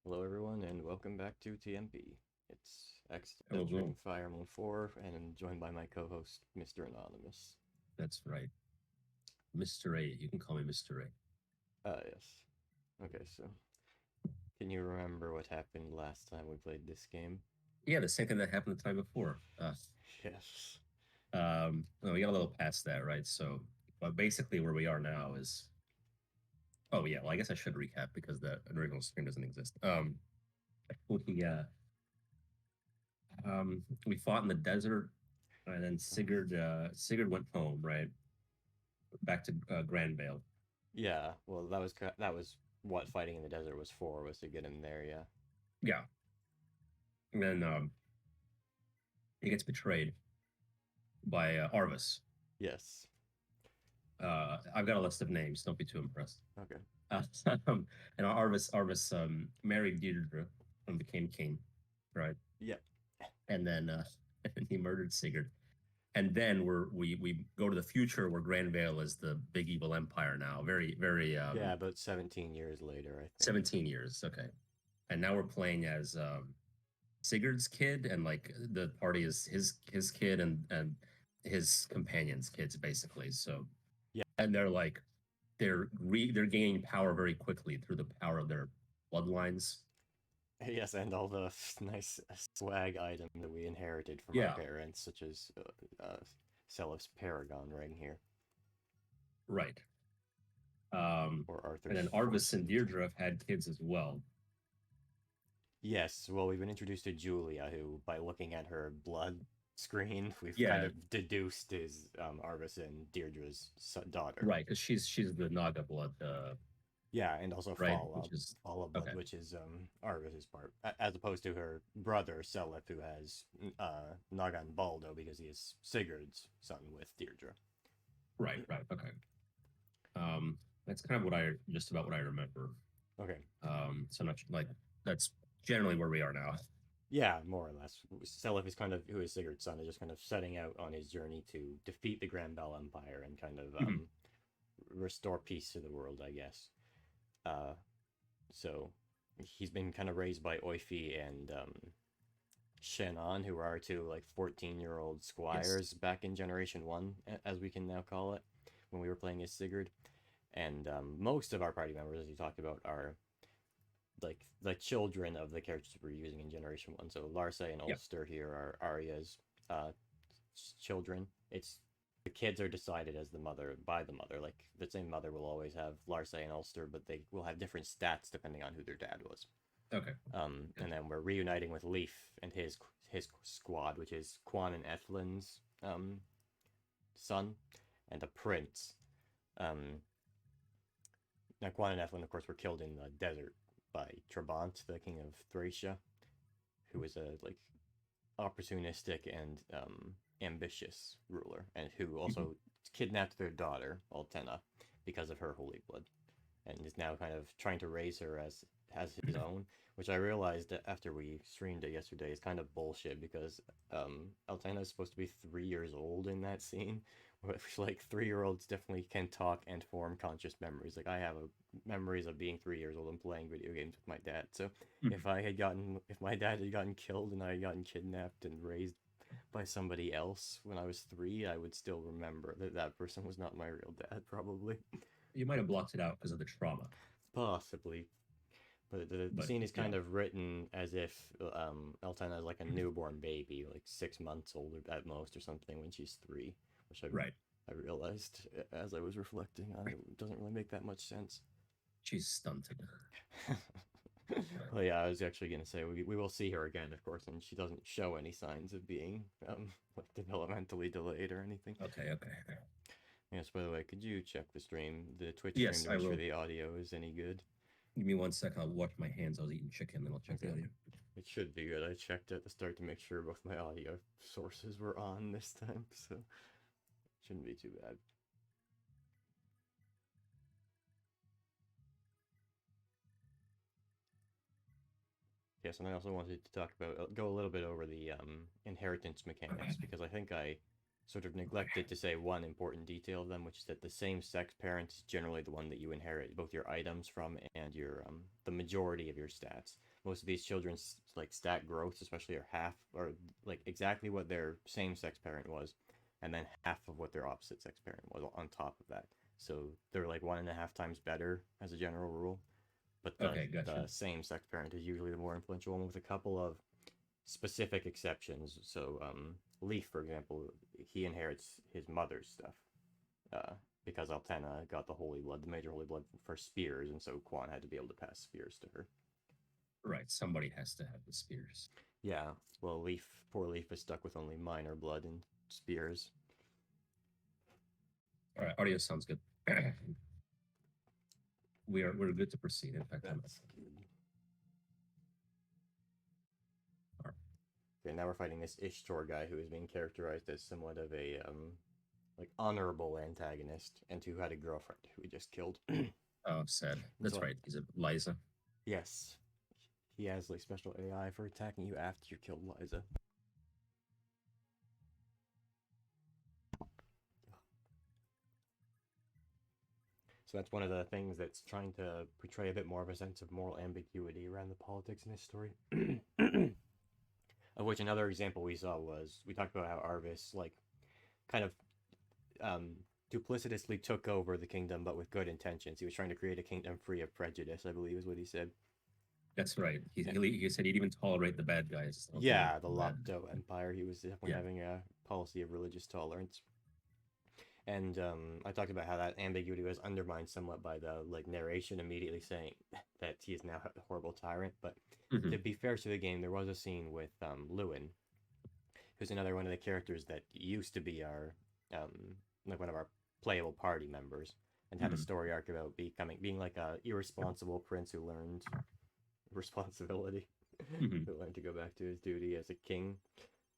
Hello everyone and welcome back to TMP. It's Hello, Accidentally hello. Fire Mode 4 and I'm joined by my co-host, Mr. Anonymous. That's right. Mr. A. You can call me Mr. A. Yes. Okay, so can you remember what happened last time we played this game? Yeah, the same thing that happened the time before. Yes. No, we got a little past that, right? So, but basically where we are now is, oh yeah, well, I guess I should recap because the original stream doesn't exist. We uh, we fought in the desert, and then Sigurd went home, right, back to Grand Vale. Yeah, well that was what fighting in the desert was for, was to get him there, yeah. Yeah, and then he gets betrayed by Arvis. Yes. I've got a list of names. Don't be too impressed. Okay. Uh, and Arvis married Deirdre and became king, right? Yeah. And then and he murdered Sigurd. And then we go to the future where Granvale is the big evil empire now. Very Yeah, about 17 years later, I think. 17 years. Okay. And now we're playing as Sigurd's kid, and like the party is his kid and his companions' kids basically. So Yeah. and they're gaining power very quickly through the power of their bloodlines. Yes, and all the nice swag item that we inherited from our Yeah, parents, such as Seliph's Paragon right here, right. or And Arthur's then Arvis and Foresight. Deirdre have had kids as well. Yes, well, we've been introduced to Julia, who, by looking at her blood screen, we've kind Yeah, of deduced is Arvis and Deirdre's daughter. right. Because she's the Naga blood, Yeah, and also right? Which is Fala blood, okay. which is Arvis's part, as opposed to her brother Seliph, who has Nagan Baldo because he is Sigurd's son with Deirdre. Right. Okay. That's kind of what I just about what I remember. Okay. So much like that's generally where we are now. Yeah, more or less. Seliph is kind of, who is Sigurd's son, is just kind of setting out on his journey to defeat the Grand Bell Empire and kind of Mhm. restore peace to the world, I guess. Uh, so he's been kind of raised by Oifi and Shannon, who are two like 14-year-old Yes. squires back in Generation 1, as we can now call it, when we were playing as Sigurd. And most of our party members, as you talked about, are like the children of the characters we're using in Generation 1. So Larsa and Yeah. Ulster here are Arya's uh, children. It's the kids are decided as the mother by the mother. Like the same mother will always have Larsa and Ulster, but they will have different stats depending on who their dad was. Okay. And Gotcha. then we're reuniting with Leif and his squad, which is Quan and Ethlyn's son, and a prince. Um, Now Quan and Ethlyn, of course, were killed in the desert by Trabant, the king of Thracia, who was a like opportunistic and ambitious ruler, and who Mhm. also kidnapped their daughter Altena because of her holy blood, and is now kind of trying to raise her as his own. Which I realized that after we streamed it yesterday is kind of bullshit because Altena is supposed to be 3 years old in that scene, which like 3-year-olds definitely can talk and form conscious memories. Like I have memories of being 3 years old and playing video games with my dad. So Mhm. if my dad had gotten killed and I had gotten kidnapped and raised by somebody else when I was 3, I would still remember that that person was not my real dad, probably. You might have blocked it out because of the trauma, Possibly. But the but scene is yeah. kind of written as if Eltana is like a newborn baby, like 6 months old at most or something when she's 3, which Right. I realized as I was reflecting on it, it doesn't really make that much sense. She's stunted. Well, yeah, I was actually gonna say we will see her again, of course, and she doesn't show any signs of being like developmentally delayed or anything. Okay. Yes, by the way, could you check the stream, the Twitch stream, Yes, to I make sure will. the audio is any good? Give me 1 second. I'll watch my hands. I was eating chicken, then I'll check the Okay, audio. it should be good. I checked at the start to make sure both my audio sources were on this time, so it shouldn't be too bad. Yes, and I also wanted to talk about go a little bit over the inheritance mechanics because I think I sort of neglected to say one important detail of them, which is that the same sex parent is generally the one that you inherit both your items from and your the majority of your stats. Most of these children's like stat growths, especially, are half or like exactly what their same sex parent was, and then half of what their opposite sex parent was on top of that. So they're like 1.5 times better as a general rule. But Okay, the gotcha. same sex parent is usually the more influential one, with a couple of specific exceptions. So Leif, for example, he inherits his mother's stuff uh, because Altena got the holy blood, the major holy blood for spears, and so Quan had to be able to pass spears to her. Right, somebody has to have the spears. Yeah, well, poor Leif, is stuck with only minor blood and spears. All right, audio sounds good. We're good to proceed. In fact, That's good. all right. Okay, now we're fighting this Ishtor guy who is being characterized as somewhat of a like honorable antagonist, and who had a girlfriend who he just killed. Oh, sad. That's So, right. He's a Liza. yes, he has like special AI for attacking you after you killed Liza. So that's one of the things that's trying to portray a bit more of a sense of moral ambiguity around the politics in this story. Of which another example we saw was, we talked about how Arvis like kind of um, duplicitously took over the kingdom, but with good intentions. He was trying to create a kingdom free of prejudice, I believe is what he said. That's right. Yeah, He said he'd even tolerate the bad guys. yeah, the Lopto Empire. He was definitely Yeah. having a policy of religious tolerance. And I talked about how that ambiguity was undermined somewhat by the like narration immediately saying that he is now a horrible tyrant. But Hmm. to be fair to the game, there was a scene with Lewyn, who's another one of the characters that used to be our like one of our playable party members, and had a Hmm. story arc about being like a irresponsible prince who learned responsibility, Hmm. who learned to go back to his duty as a king.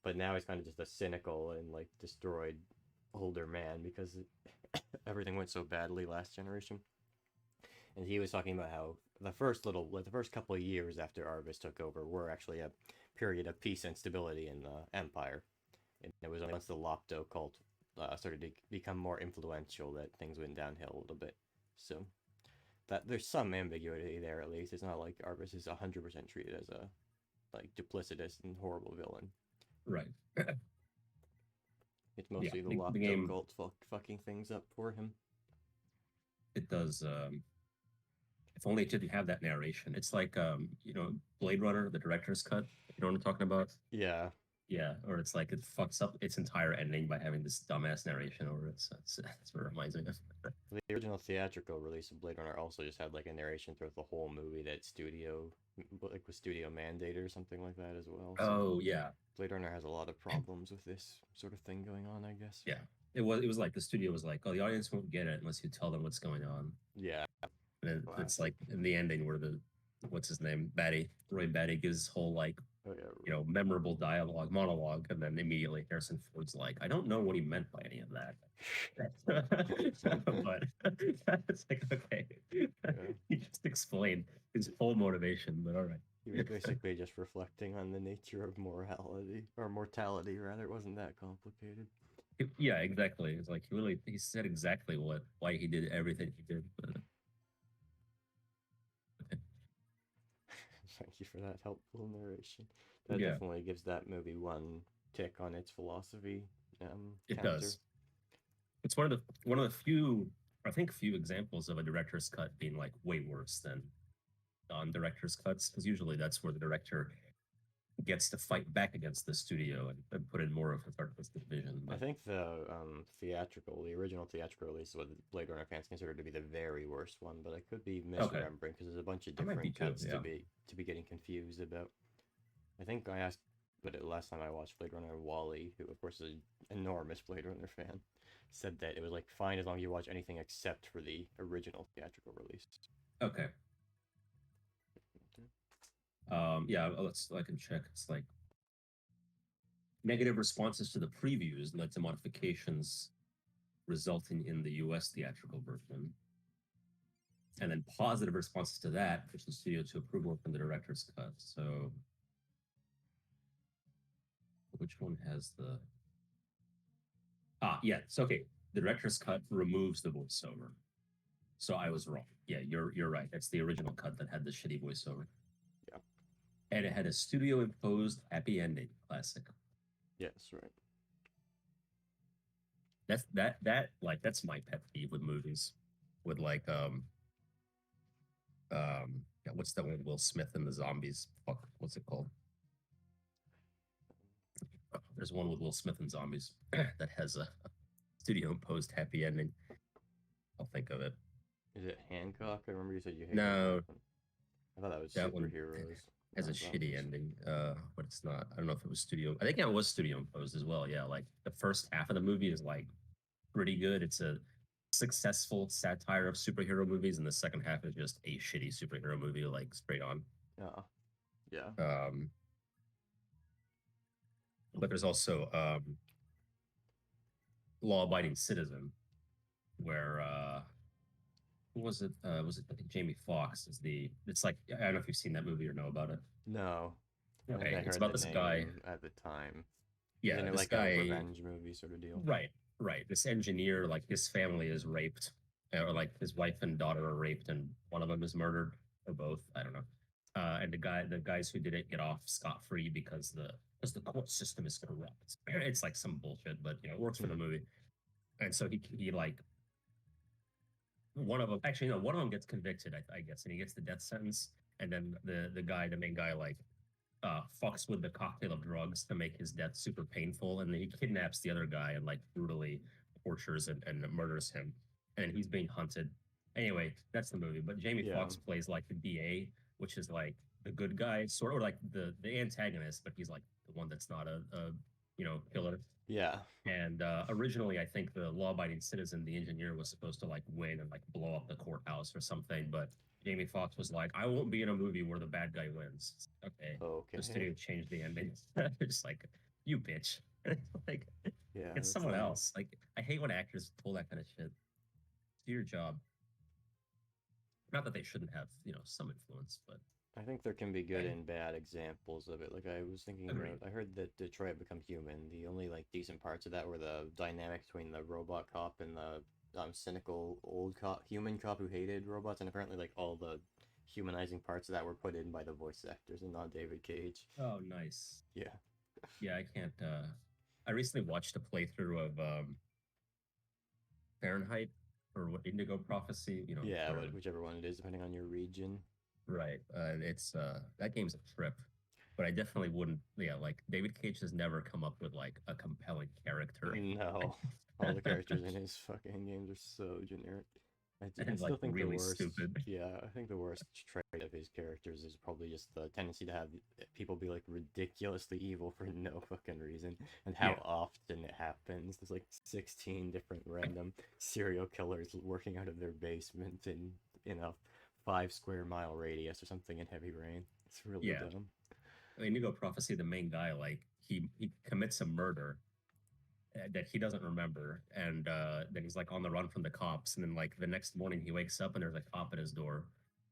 But now he's kind of just a cynical and like destroyed older man because everything went so badly last generation. And he was talking about how the first couple of years after Arvis took over were actually a period of peace and stability in the empire. And it was only once the Lopto cult started to become more influential that things went downhill a little bit. So that there's some ambiguity there at least. It's not like Arvis is 100% treated as a like duplicitous and horrible villain. Right. It's Yeah. mostly the The Lopto game, cult fucking things up for him. it does. If only it didn't have that narration. It's like Blade Runner, the director's cut. You know what I'm talking about? Yeah, Yeah. Or it's like it fucks up its entire ending by having this dumbass narration over it. So that's what it reminds me of. the original theatrical release of Blade Runner also just had like a narration throughout the whole movie that like was studio mandated or something like that as well. So Oh yeah. Blade Runner has a lot of problems with this sort of thing going on, I guess. Yeah. It was like the studio was like, oh, the audience won't get it unless you tell them what's going on. Yeah, And it's classic. like in the ending where the what's his name? Roy Batty gives his whole like, Oh yeah, memorable dialogue monologue, and then immediately Harrison Ford's like, I don't know what he meant by any of that. But it's like, okay. yeah. He just explained his full motivation, but all right. He was basically just reflecting on the nature of morality or mortality, rather. It wasn't that complicated. Yeah, exactly. It's like he said exactly why he did everything he did. But, Thank you for that helpful narration. That yeah, definitely gives that movie one tick on its philosophy it counter. does. It's one of the few, I think, few examples of a director's cut being like way worse than non-director's cuts, because usually that's where the director gets to fight back against the studio and put in more of his artistic vision. I But think the original theatrical release is what Blade Runner fans consider to be the very worst one, but I could be okay, misremembering because there's a bunch of that might be different too. cuts Yeah. to be getting confused about. I think I asked, but it last time I watched Blade Runner, Wally, who of course is an enormous Blade Runner fan, said that it was like fine as long as you watch anything except for the original theatrical release. Okay. Yeah. I can check. It's like negative responses to the previews led to modifications resulting in the U.S. theatrical version, and then positive responses to that pushed the studio to approval from the director's cut. So, which one has the? Yeah. So okay, the director's cut removes the voiceover. So I was wrong. Yeah, you're right. That's the original cut that had the shitty voiceover. Yeah. And it had a studio imposed happy ending. Classic. Yes, right. That's my pet peeve with movies. With like yeah, what's that one with Will Smith and the zombies? Fuck, what's it called? There's one with Will Smith and zombies that has a studio imposed happy ending. I'll think of it. Is it Hancock? I remember you said you hated No, that one. I thought that was that one superheroes. has a not shitty zombies. ending, but it's not. I don't know if it was studio. I think it was studio imposed as well. Yeah, like the first half of the movie is like pretty good. It's a successful satire of superhero movies, and the second half is just a shitty superhero movie, like straight on. Yeah. Yeah. Um, but there's also Law Abiding Citizen, where who was it? Was it I think Jamie Foxx is the? It's like I don't know if you've seen that movie or know about it. No. I think Okay, I it's heard about the this guy. name at the time. Yeah, Isn't it this like a guy. revenge movie sort of deal? Right, right. This engineer, like his family is raped, or like his wife and daughter are raped, and one of them is murdered, or both. I don't know. And the guys who did it get off scot free because the court system is corrupt. It's like some bullshit, but you know, it works for the movie. And so he like one of them actually no one of them gets convicted, I guess, and he gets the death sentence. And then the main guy, like fucks with the cocktail of drugs to make his death super painful, and then he kidnaps the other guy and like brutally tortures and murders him, and he's being hunted. Anyway, that's the movie. But Jamie Yeah. Foxx plays like the DA, which is like the good guy, sort of like the antagonist, but he's like the one that's not a killer. Yeah. And originally, I think the law-abiding citizen, the engineer, was supposed to like win and like blow up the courthouse or something. But Jamie Foxx was like, "I won't be in a movie where the bad guy wins." Okay, the Okay. studio changed the ending. Just like you bitch, like Yeah, it's that's someone lame. else. Like I hate when actors pull that kind of shit. Do your job. Not that they shouldn't have some influence, but I think there can be good and bad examples of it. Like I was thinking agreed. about, I heard that Detroit Become Human. The only like decent parts of that were the dynamic between the robot cop and the cynical old cop, human cop who hated robots, and apparently like all the humanizing parts of that were put in by the voice actors and not David Cage. Oh, nice. Yeah. Yeah, I can't. I recently watched a playthrough of Fahrenheit or what Indigo Prophecy. Yeah, For whichever one it is, depending on your region. right. It's that game's a trip, but I definitely wouldn't. Yeah, like David Cage has never come up with like a compelling character. No, all the characters in his fucking games are so generic. I And still like think the really worst, stupid. yeah, I think the worst trait of his characters is probably just the tendency to have people be like ridiculously evil for no fucking reason, and how Yeah, often it happens. There's like 16 different random serial killers working out of their basement in a 5 square mile radius or something in Heavy Rain. It's really yeah. dumb. Indigo Prophecy, the main guy, like he commits a murder that he doesn't remember, and then he's like on the run from the cops, and then like the next morning he wakes up and there's a cop at his door,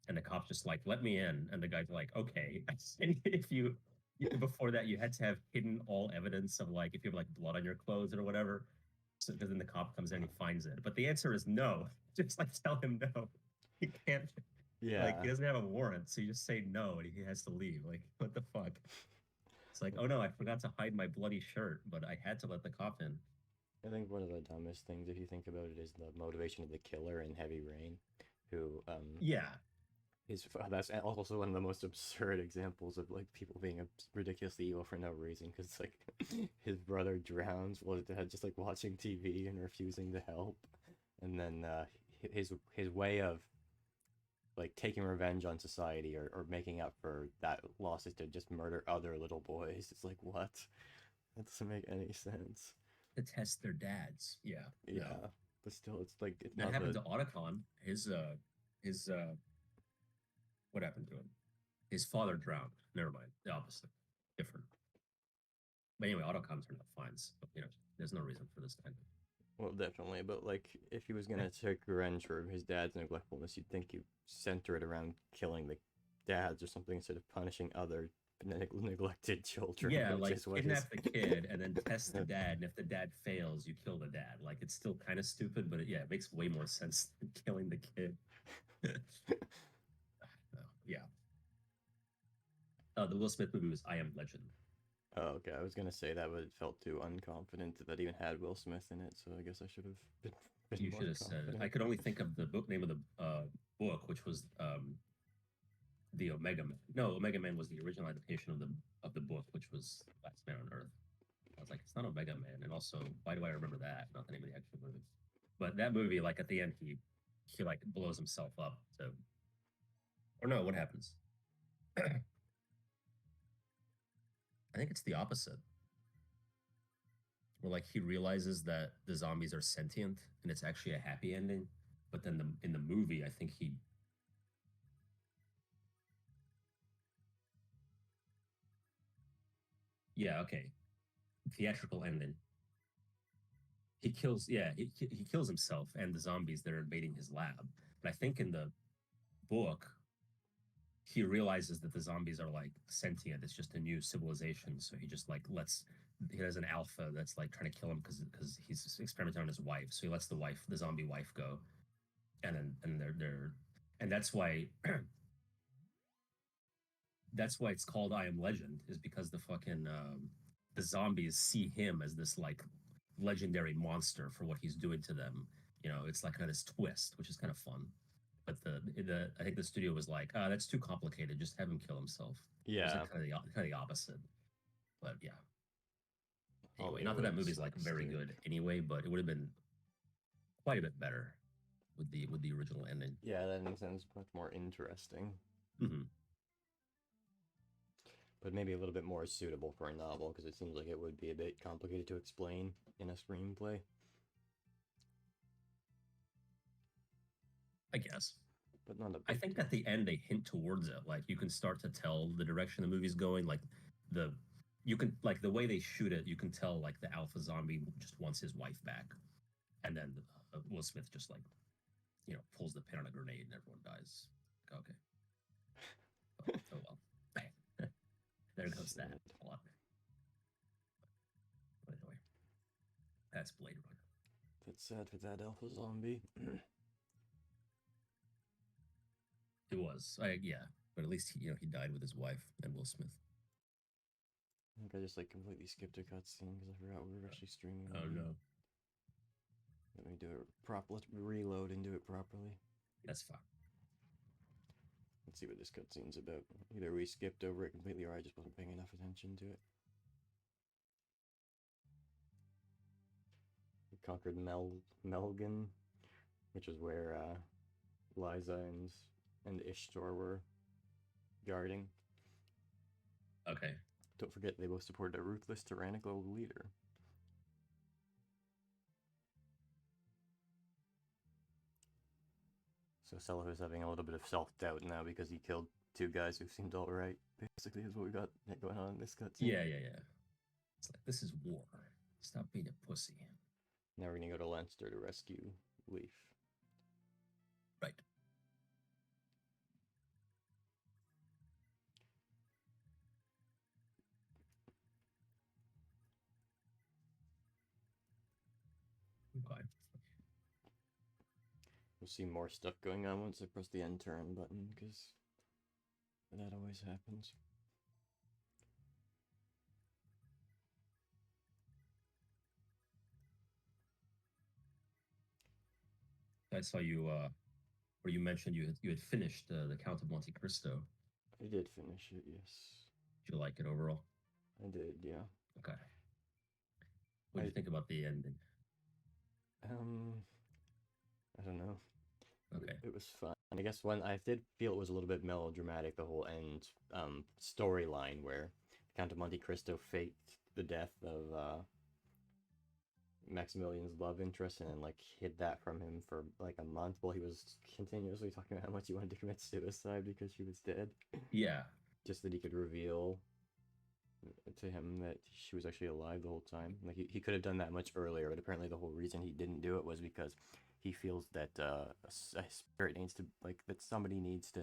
and the cop's just like, "Let me in," and the guy's like, "Okay." And if you before that you had to have hidden all evidence of like if you have like blood on your clothes or whatever, so because then the cop comes in and he finds it. But the answer is no. Just like tell him no. He can't. Like Yeah, he doesn't have a warrant, so you just say no and he has to leave. Like what the fuck? It's like, oh no, I forgot to hide my bloody shirt, but I had to let the cop in. I think one of the dumbest things, if you think about it, is the motivation of the killer in Heavy Rain, who Yeah, is that's also one of the most absurd examples of like people being ridiculously evil for no reason. Because like his brother drowns while his dad just like watching TV and refusing to help, and then his way of like taking revenge on society or making up for that loss is to just murder other little boys. It's like what? That doesn't make any sense. to test their dads. Yeah, no. Yeah, but still, it's like it's That not happened the to Otacon. His what happened to him? His father drowned. Never mind. The opposite. Different. But anyway, Otacon turned out fine. So, there's no reason for this kind of well, definitely. But like, if he was gonna take revenge for his dad's neglectfulness, you'd think you center it around killing the dads or something instead of punishing other neglected children. Yeah, which like is what kidnap his... the kid and then test the dad, and if the dad fails, you kill the dad. Like it's still kind of stupid, but yeah, it makes way more sense than killing the kid. Yeah. The Will Smith movie was I Am Legend. Oh, okay. I was gonna say that, but it felt too unconfident that even had Will Smith in it. So I guess I should have been You more should have said it. confident. I could only think of the book name of the book, which was the Omega Man. No, Omega Man was the original adaptation of the book, which was Last Man on Earth. I was like, it's not Omega Man, and also, why do I remember that? Not the name of the actual movie. But that movie, like at the end, he like blows himself up. To, or no, what happens? I think it's the opposite. Where like he realizes that the zombies are sentient, and it's actually a happy ending. But then in the movie, I think he yeah, okay. Theatrical ending. He kills yeah, he kills himself and the zombies that are invading his lab. But I think in the book, he realizes that the zombies are like sentient. It's just a new civilization. So he just like lets he has an alpha that's like trying to kill him because he's experimenting on his wife. So he lets the zombie wife go, and then and they're and that's why it's called I Am Legend, is because the fucking the zombies see him as this like legendary monster for what he's doing to them. You know, it's like kind of this twist, which is kind of fun. But the I think the studio was like, that's too complicated. Just have him kill himself. It was Yeah, like kind of the opposite. But yeah. Anyway, Hollywood not that that movie's like sucks, very dude. good anyway, but it would have been quite a bit better with the original ending. Yeah, that sounds much more interesting, Mm-hmm. but maybe a little bit more suitable for a novel because it seems like it would be a bit complicated to explain in a screenplay. I guess. But not a I big think deal. at the end they hint towards it. Like you can start to tell the direction the movie's going. Like the you can like the way they shoot it. You can tell like the alpha zombie just wants his wife back, and then Will Smith just like pulls the pin on a grenade and everyone dies. Like, okay, oh well. There goes that Sad. plot. But anyway, that's Blade Runner. That's sad for that alpha zombie. It was, yeah, but at least he died with his wife and Will Smith. I think I just like completely skipped a cutscene because I forgot we were actually streaming. Oh no, Let me do it properly. Let's reload and do it properly. that's fine. Let's see what this cutscene's about. Either we skipped over it completely or I just wasn't paying enough attention to it. We conquered Melgen, which is where Liza and Ishtor were guarding. Okay, Don't forget, they both supported a ruthless, tyrannical leader. So Seliph is having a little bit of self-doubt now because he killed two guys who seemed alright. Basically, is what we got going on in this cutscene. yeah. It's like this is war. Stop being a pussy. Now we're gonna go to Leinster to rescue Leif. Right. Okay. We'll see more stuff going on once I press the end turn button, because that always happens. I saw you where you mentioned you had finished the Count of Monte Cristo. I did finish it, yes. Did you like it overall? I did, yeah. Okay. What do you think about the ending? I don't know. Okay. It was fun. I guess when I did feel it was a little bit melodramatic, the whole end storyline where Count of Monte Cristo faked the death of Maximilian's love interest and then like hid that from him for like a month while he was continuously talking about how much he wanted to commit suicide because she was dead. Yeah. Just that he could reveal to him that she was actually alive the whole time. Like he could have done that much earlier, but apparently the whole reason he didn't do it was because he feels that a spirit needs to, like, that somebody needs to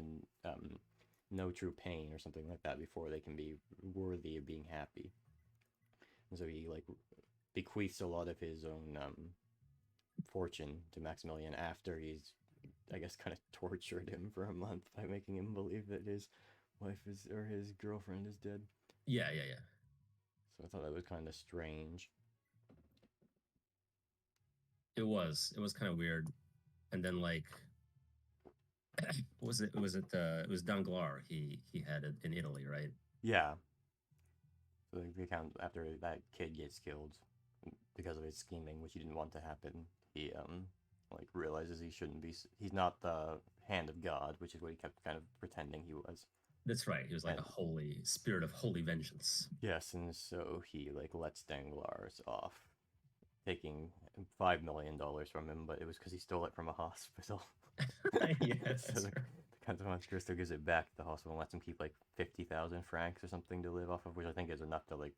know true pain or something like that before they can be worthy of being happy. And so he like bequeaths a lot of his own fortune to Maximilian after he's, I guess, kind of tortured him for a month by making him believe that his wife is or his girlfriend is dead. Yeah, yeah, yeah. So I thought that was kind of strange. It was. It was kind of weird. And then like, was it? Was it? It was Danglars. He had it in Italy, right? Yeah. So the account after that kid gets killed because of his scheming, which he didn't want to happen, he like realizes he shouldn't be. He's not the hand of God, which is what he kept kind of pretending he was. That's right. He was like And a holy spirit of holy vengeance. yes, and so he like lets Danglars off, taking $5 million from him, but it was because he stole it from a hospital. Yeah, So that's the right. Count of Cristo gives it back to the hospital and lets him keep like 50,000 francs or something to live off of, which I think is enough to like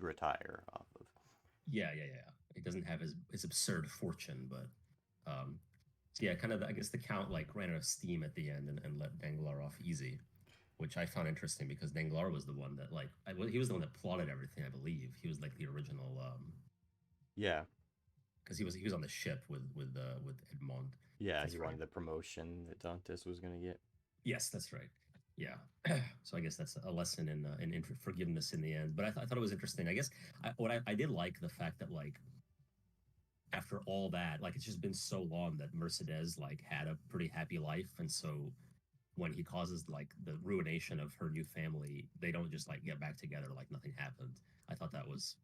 retire off of. Yeah, yeah, yeah. He doesn't have his absurd fortune, but um, yeah, kind of. I guess the count like ran out of steam at the end and let Danglars off easy, which I found interesting because Danglars was the one that like he was the one that plotted everything. I believe he was like the original Yeah, because he was on the ship with Edmond. yeah, That's he right. wanted the promotion that Dantes was gonna get. Yes, that's right. Yeah. So I guess that's a lesson in forgiveness in the end. But I thought it was interesting. I guess I did like the fact that like after all that, like it's just been so long that Mercedes like had a pretty happy life, and so when he causes like the ruination of her new family, they don't just like get back together like nothing happened. I thought that was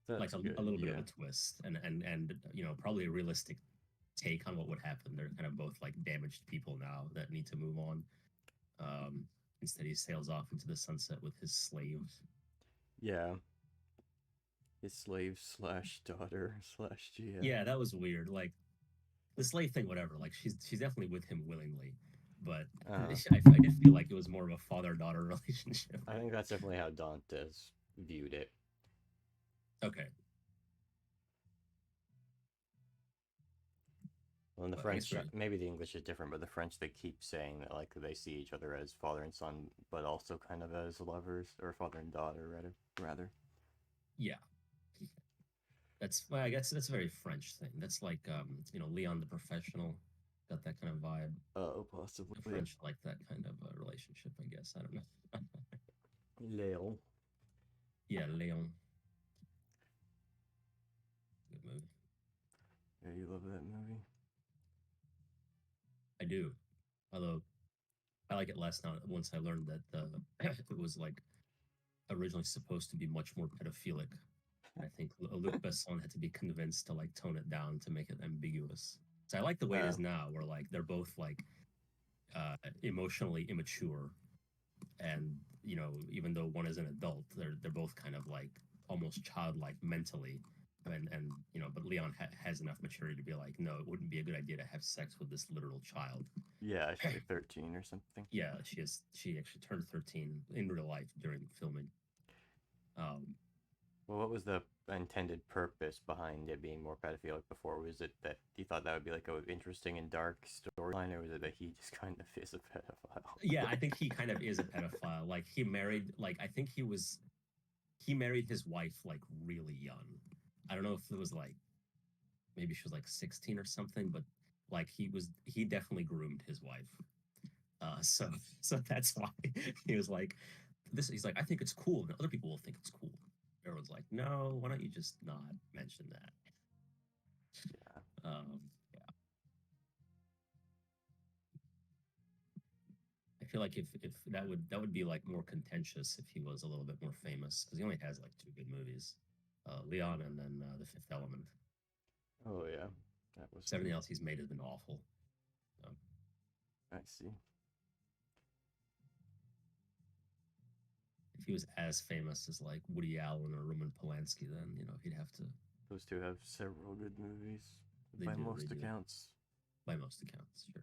like That's a good. little bit of Yeah, a twist and probably a realistic take on what would happen. They're kind of both like damaged people now that need to move on. Um, Instead, he sails off into the sunset with his slave. yeah. His slave slash daughter slash GF. Yeah, that was weird. Like the slave thing, whatever. Like she's definitely with him willingly, but Uh, I did feel like it was more of a father daughter relationship. I think that's definitely how Dantes viewed it. Okay, Well, in the but I guess French, we're maybe the English is different, but the French they keep saying that like they see each other as father and son, but also kind of as lovers or father and daughter, rather. Rather. yeah. That's well, I guess that's a very French thing. That's like Leon the Professional, got that kind of vibe. Oh, The possibly. French like that kind of relationship, I guess. I don't know. Léon. Yeah, Leon, good movie. Yeah, you love that movie. I do. Although I like it less now once I learned that it was like originally supposed to be much more pedophilic. I think Luc Besson had to be convinced to like tone it down to make it ambiguous. So I like the way it is Oh, now, where like they're both like emotionally immature, and even though one is an adult, they're both kind of like almost childlike mentally. And but Leon has enough maturity to be like, no, it wouldn't be a good idea to have sex with this literal child. yeah, she's like 13 or something. Yeah, she actually turned 13 in real life during filming. Um, Well, what was the intended purpose behind it being more pedophilic before? Was it that you thought that would be like a interesting and dark storyline, or was it that he just kind of is a yeah, pedophile? I think he kind of is a pedophile. Like he married, like I think he married his wife like really young. I don't know if it was like maybe she was like 16 or something, but like he definitely groomed his wife. So so that's why he was like this. He's like, I think it's cool, and other people will think it's cool. Everyone's like, no, why don't you just not mention that? Yeah. Yeah, I feel like if that would be like more contentious if he was a little bit more famous because he only has like two good movies, Leon and then The Fifth Element. Oh yeah, that was Everything good. else he's made has been awful. So I see. if he was as famous as like Woody Allen or Roman Polanski, then he'd have to. Those two have several good movies, They by do, they most do, accounts. by most accounts, sure.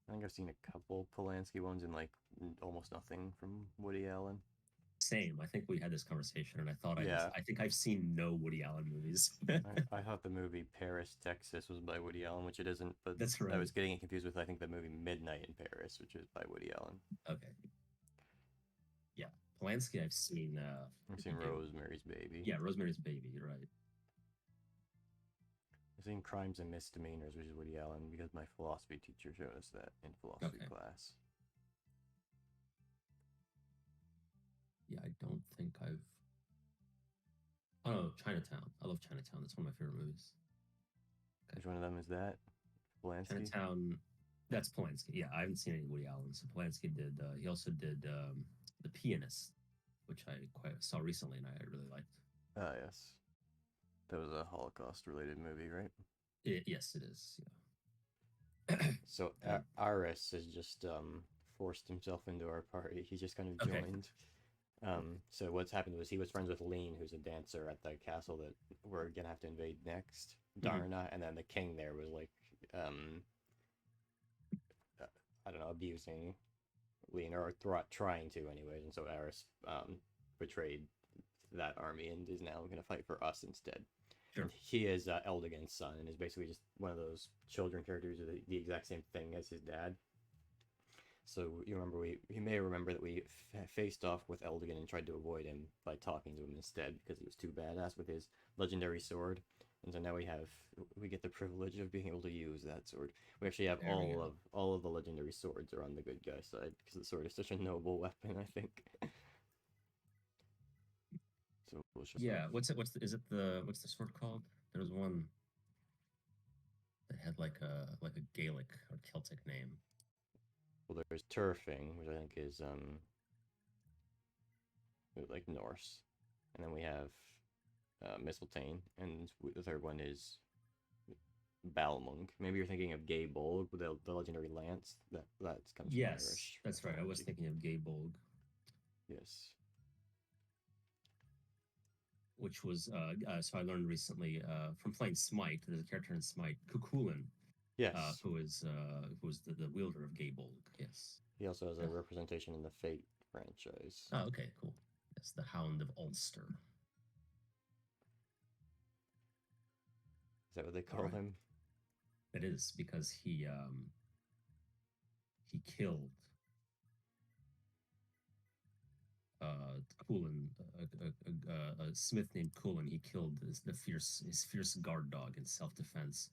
I think I've seen a couple Polanski ones and like almost nothing from Woody Allen. Same. I think we had this conversation, and I thought Yeah. I think I've seen no Woody Allen movies. I thought the movie Paris, Texas was by Woody Allen, which it isn't, but That's I right. was getting it confused with, I think, the movie Midnight in Paris, which is by Woody Allen. Okay. Yeah, Polanski. I've seen. I've seen Rosemary's Baby. Yeah, Rosemary's Baby. You're right. I've seen Crimes and Misdemeanors, which is Woody Allen, because my philosophy teacher showed us that in philosophy class. Yeah, I don't think I've. Oh, Chinatown. I love Chinatown. That's one of my favorite movies. Okay. Which one of them is that? Polanski? Chinatown. That's Polanski. Yeah, I haven't seen any Woody Allen. So Polanski did. He also did The Pianist, which I saw recently, and I really liked. Ah, yes. That was a Holocaust-related movie, right? Yes, it is. Yeah. So Aeris has just forced himself into our party. He just kind of joined. So what's happened was he was friends with Lewyn, who's a dancer at the castle that we're gonna have to invade next, Darna, and then the king there was like, I don't know, abusing Lewyn, or trying to anyways, and so Aeris betrayed that army and is now gonna fight for us instead. Sure. And he is Eldigan's son and is basically just one of those children characters with the exact same thing as his dad. So you may remember that we faced off with Eldigan and tried to avoid him by talking to him instead because he was too badass with his legendary sword. And so now we get the privilege of being able to use that sword. We actually have all of the legendary swords are on the good guy side because the sword is such a noble weapon, I think. So we'll yeah, what's the sword called? There was one that had like a Gaelic or Celtic name. Well, there's turfing, which I think is like Norse, and then we have Mistletoe, and the third one is Balmung. Maybe you're thinking of Gae Bolg with the legendary lance. That comes from Irish. That's right. I was thinking of Gae Bolg. Yes. Which was so I learned recently from playing Smite. There's a character in Smite, Cuchulainn. Yes. Who was the wielder of Gae Bolg. Yes. He also has a representation in the Fate franchise. Oh, okay, cool. Yes, the Hound of Ulster. Is that what they call him? It is because he killed Cuchulainn, a smith named Cuchulainn. He killed his fierce guard dog in self-defense,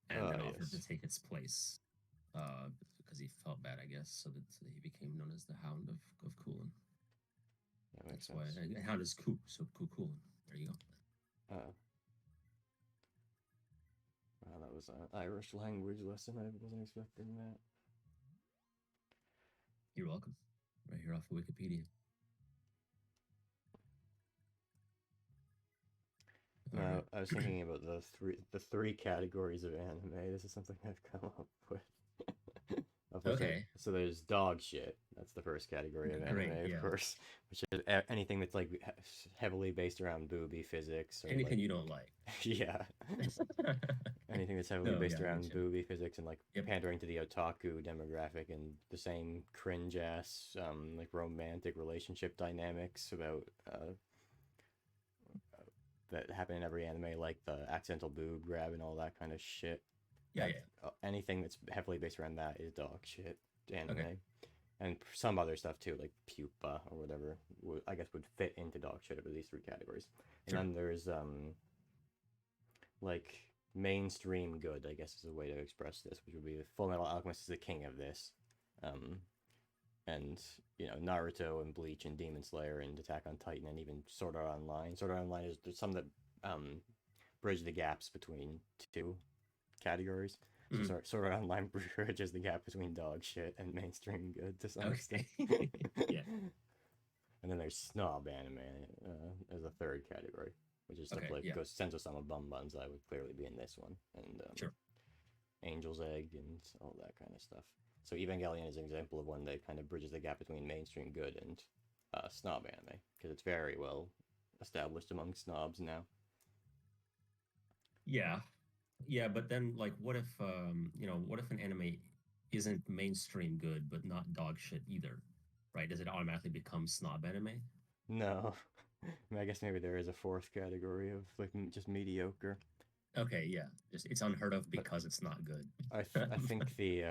and then offered to take its place because he felt bad, I guess. So that he became known as the Hound of Cuchulainn. That's why. And Hound is Cu, so Cuchulainn. There you go. Wow, that was an Irish language lesson. I wasn't expecting that. You're welcome. Right here off of Wikipedia. Now, I was thinking about the three categories of anime. This is something I've come up with. Okay. So there's dog shit. That's the first category of anime, of course, which is anything that's like heavily based around booby physics. Or anything you don't like. Yeah. Anything that's heavily based around booby physics and like pandering to the otaku demographic and the same cringe ass like romantic relationship dynamics about that happen in every anime, like the accidental boob grab and all that kind of shit. Anything that's heavily based around that is dog shit anime. Okay. And some other stuff too, like pupa or whatever, I guess would fit into dog shit over these three categories. Sure. And then there's like mainstream good, I guess is a way to express this, which would be Full Metal Alchemist is the king of this. And you know, Naruto and Bleach and Demon Slayer and Attack on Titan and even Sword Art Online. Sword Art Online is there's some that bridge the gaps between two categories. So Sword Art Online bridges the gap between dog shit and mainstream good to some extent. Yeah. And then there's snob anime as a third category, which is stuff like Senso-sama Bum Buns. I would clearly be in this one, and Angel's Egg and all that kind of stuff. So Evangelion is an example of one that kind of bridges the gap between mainstream good and snob anime, because it's very well established among snobs now. Yeah, but then like, what if what if an anime isn't mainstream good but not dog shit either, right? Does it automatically become snob anime? No. I mean, I guess maybe there is a fourth category of like just mediocre. Okay, yeah, just it's unheard of But because it's not good. I think the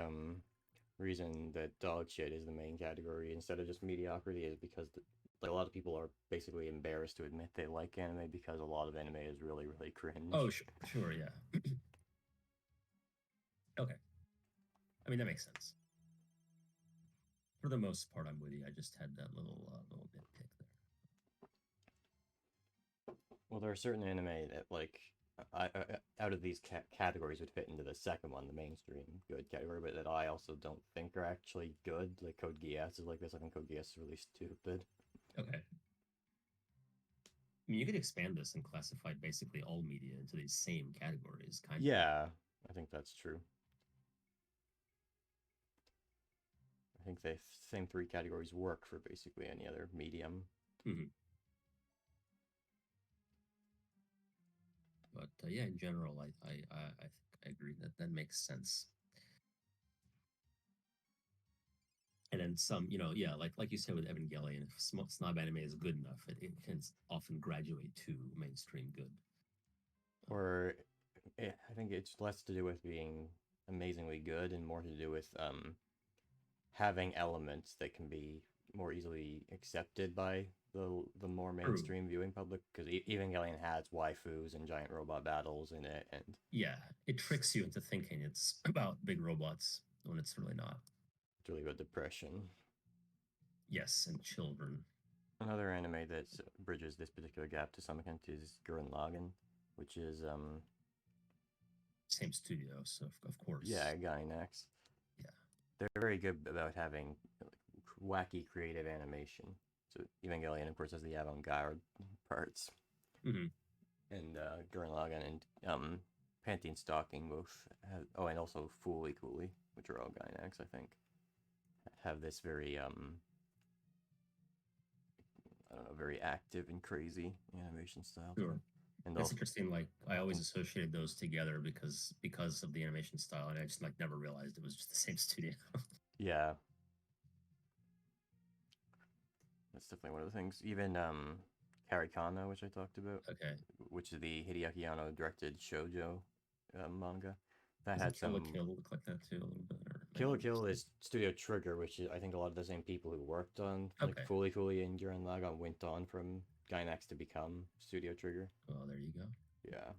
reason that dog shit is the main category instead of just mediocrity is because like a lot of people are basically embarrassed to admit they like anime because a lot of anime is really Oh, cringe. sure, yeah. Okay, I mean that makes sense. For the most part, I'm with you. I just had that little nitpick there. Well, there are certain anime that like out of these categories would fit into the second one, the mainstream good category, but that I also don't think are actually good. Like Code Geass is like this. I think Code Geass is really stupid. Okay. I mean, you could expand this and classify basically all media into these same categories, kind of. Yeah, I think that's true. I think the same three categories work for basically any other medium. Mm-hmm. But yeah, in general, I agree that that makes sense. And then some, yeah, like you said with Evangelion, if snob anime is good enough, it can often graduate to mainstream good. Or I think it's less to do with being amazingly good and more to do with having elements that can be more easily accepted by the more True. mainstream viewing public because Evangelion has waifus and giant robot battles in it, and Yeah, it tricks you into thinking it's about big robots when it's really not. it's really about depression. Yes, and children. Another anime that bridges this particular gap to some extent is Gurren Lagann, which is Same studio, so of course. yeah, Gaianx. Yeah. They're very good about having wacky creative animation. So Evangelion, of course, has the avant-garde parts, Mm-hmm. and Gurren Lagann and Pantene Stocking both have, oh, and also Fooly Cooly, which are all Gaianx, I think, have this very I don't know, very active and crazy animation style. Sure. And That's also, interesting. Like I always associated those together because of the animation style, and I just like never realized it was just the same studio. yeah, that's definitely one of the things. Even Karikana, which I talked about, Okay. which is the Hideaki Anno directed shoujo manga, that Doesn't had Kill la some. Kill look like that too a little bit? Or Kill la maybe Kill is Studio Trigger, which is I think a lot of the same people who worked on like okay. Fooly Cooly and Gurren Lagann went on from Gainax to become Studio Trigger. Well, there you go. Yeah.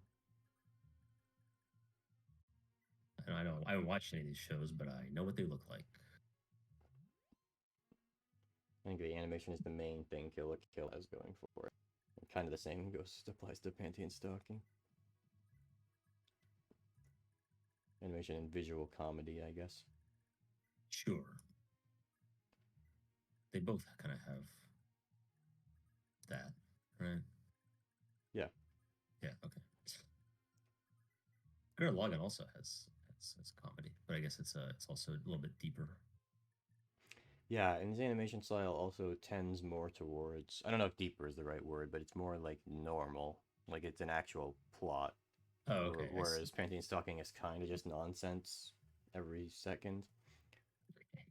And I haven't watched any of these shows, but I know what they look like. I think the animation is the main thing Kill la Kill has going for it. And kind of the same applies to Panty and Stalking. Animation and visual comedy, I guess. Sure. They both kind of have that, right? Yeah. Yeah. Okay. Gurren Lagann also has comedy, but I guess it's also a little bit deeper. Yeah, and his animation style also tends more towards I don't know if deeper is the right word, but it's more like normal. Like it's an actual plot. Oh, okay. Whereas Panty and Stalking is kind of just nonsense every second.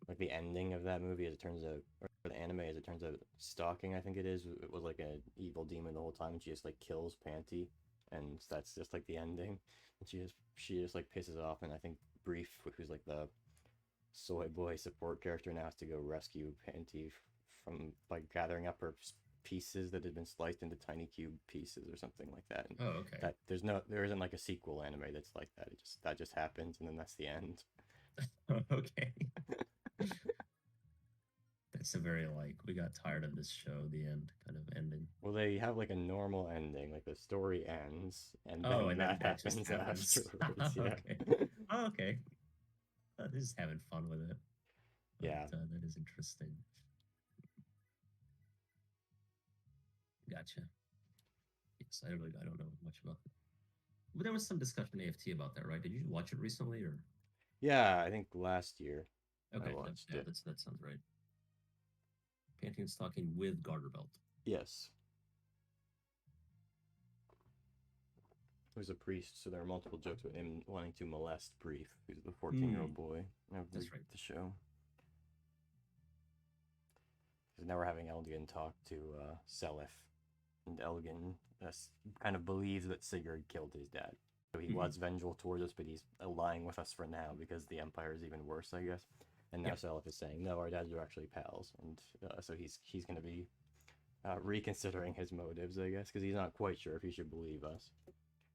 Like the ending of that movie, as it turns out, or the anime, as it turns out, Stalking, I think it is, it was like an evil demon the whole time, and she just like kills Panty, and that's just like the ending. And she just like pisses off, and I think Brief, who's like the soy boy support character, now has to go rescue Panty from by gathering up her pieces that had been sliced into tiny cube pieces or something like that. And Oh, okay. that there isn't like a sequel anime that's like that. That just happens, and then that's the end. Okay. That's a very like we got tired of this show, the end kind of ending. Well, they have like a normal ending, like the story ends, and Oh, then and then that that just happens happens. afterwards. Yeah. Okay. Oh, okay. Just having fun with it. But, Yeah. that is interesting. Gotcha. Yes, I don't know much about it. But there was some discussion in AFT about that, right? Did you watch it recently or? Yeah, I think last year Okay, I watched yeah, it. that sounds right. Panty and Stocking with garter belt. Yes. He was a priest, so there are multiple jokes with him wanting to molest Brief, who's the 14-year-old boy. That's right. The show. now we're having Elgin talk to Seliph, and Elgin kind of believes that Sigurd killed his dad. So he was vengeful towards us, but he's lying with us for now because the Empire is even worse, I guess. And now Seliph is saying, no, our dads are actually pals, and so he's going to be reconsidering his motives, I guess, because he's not quite sure if he should believe us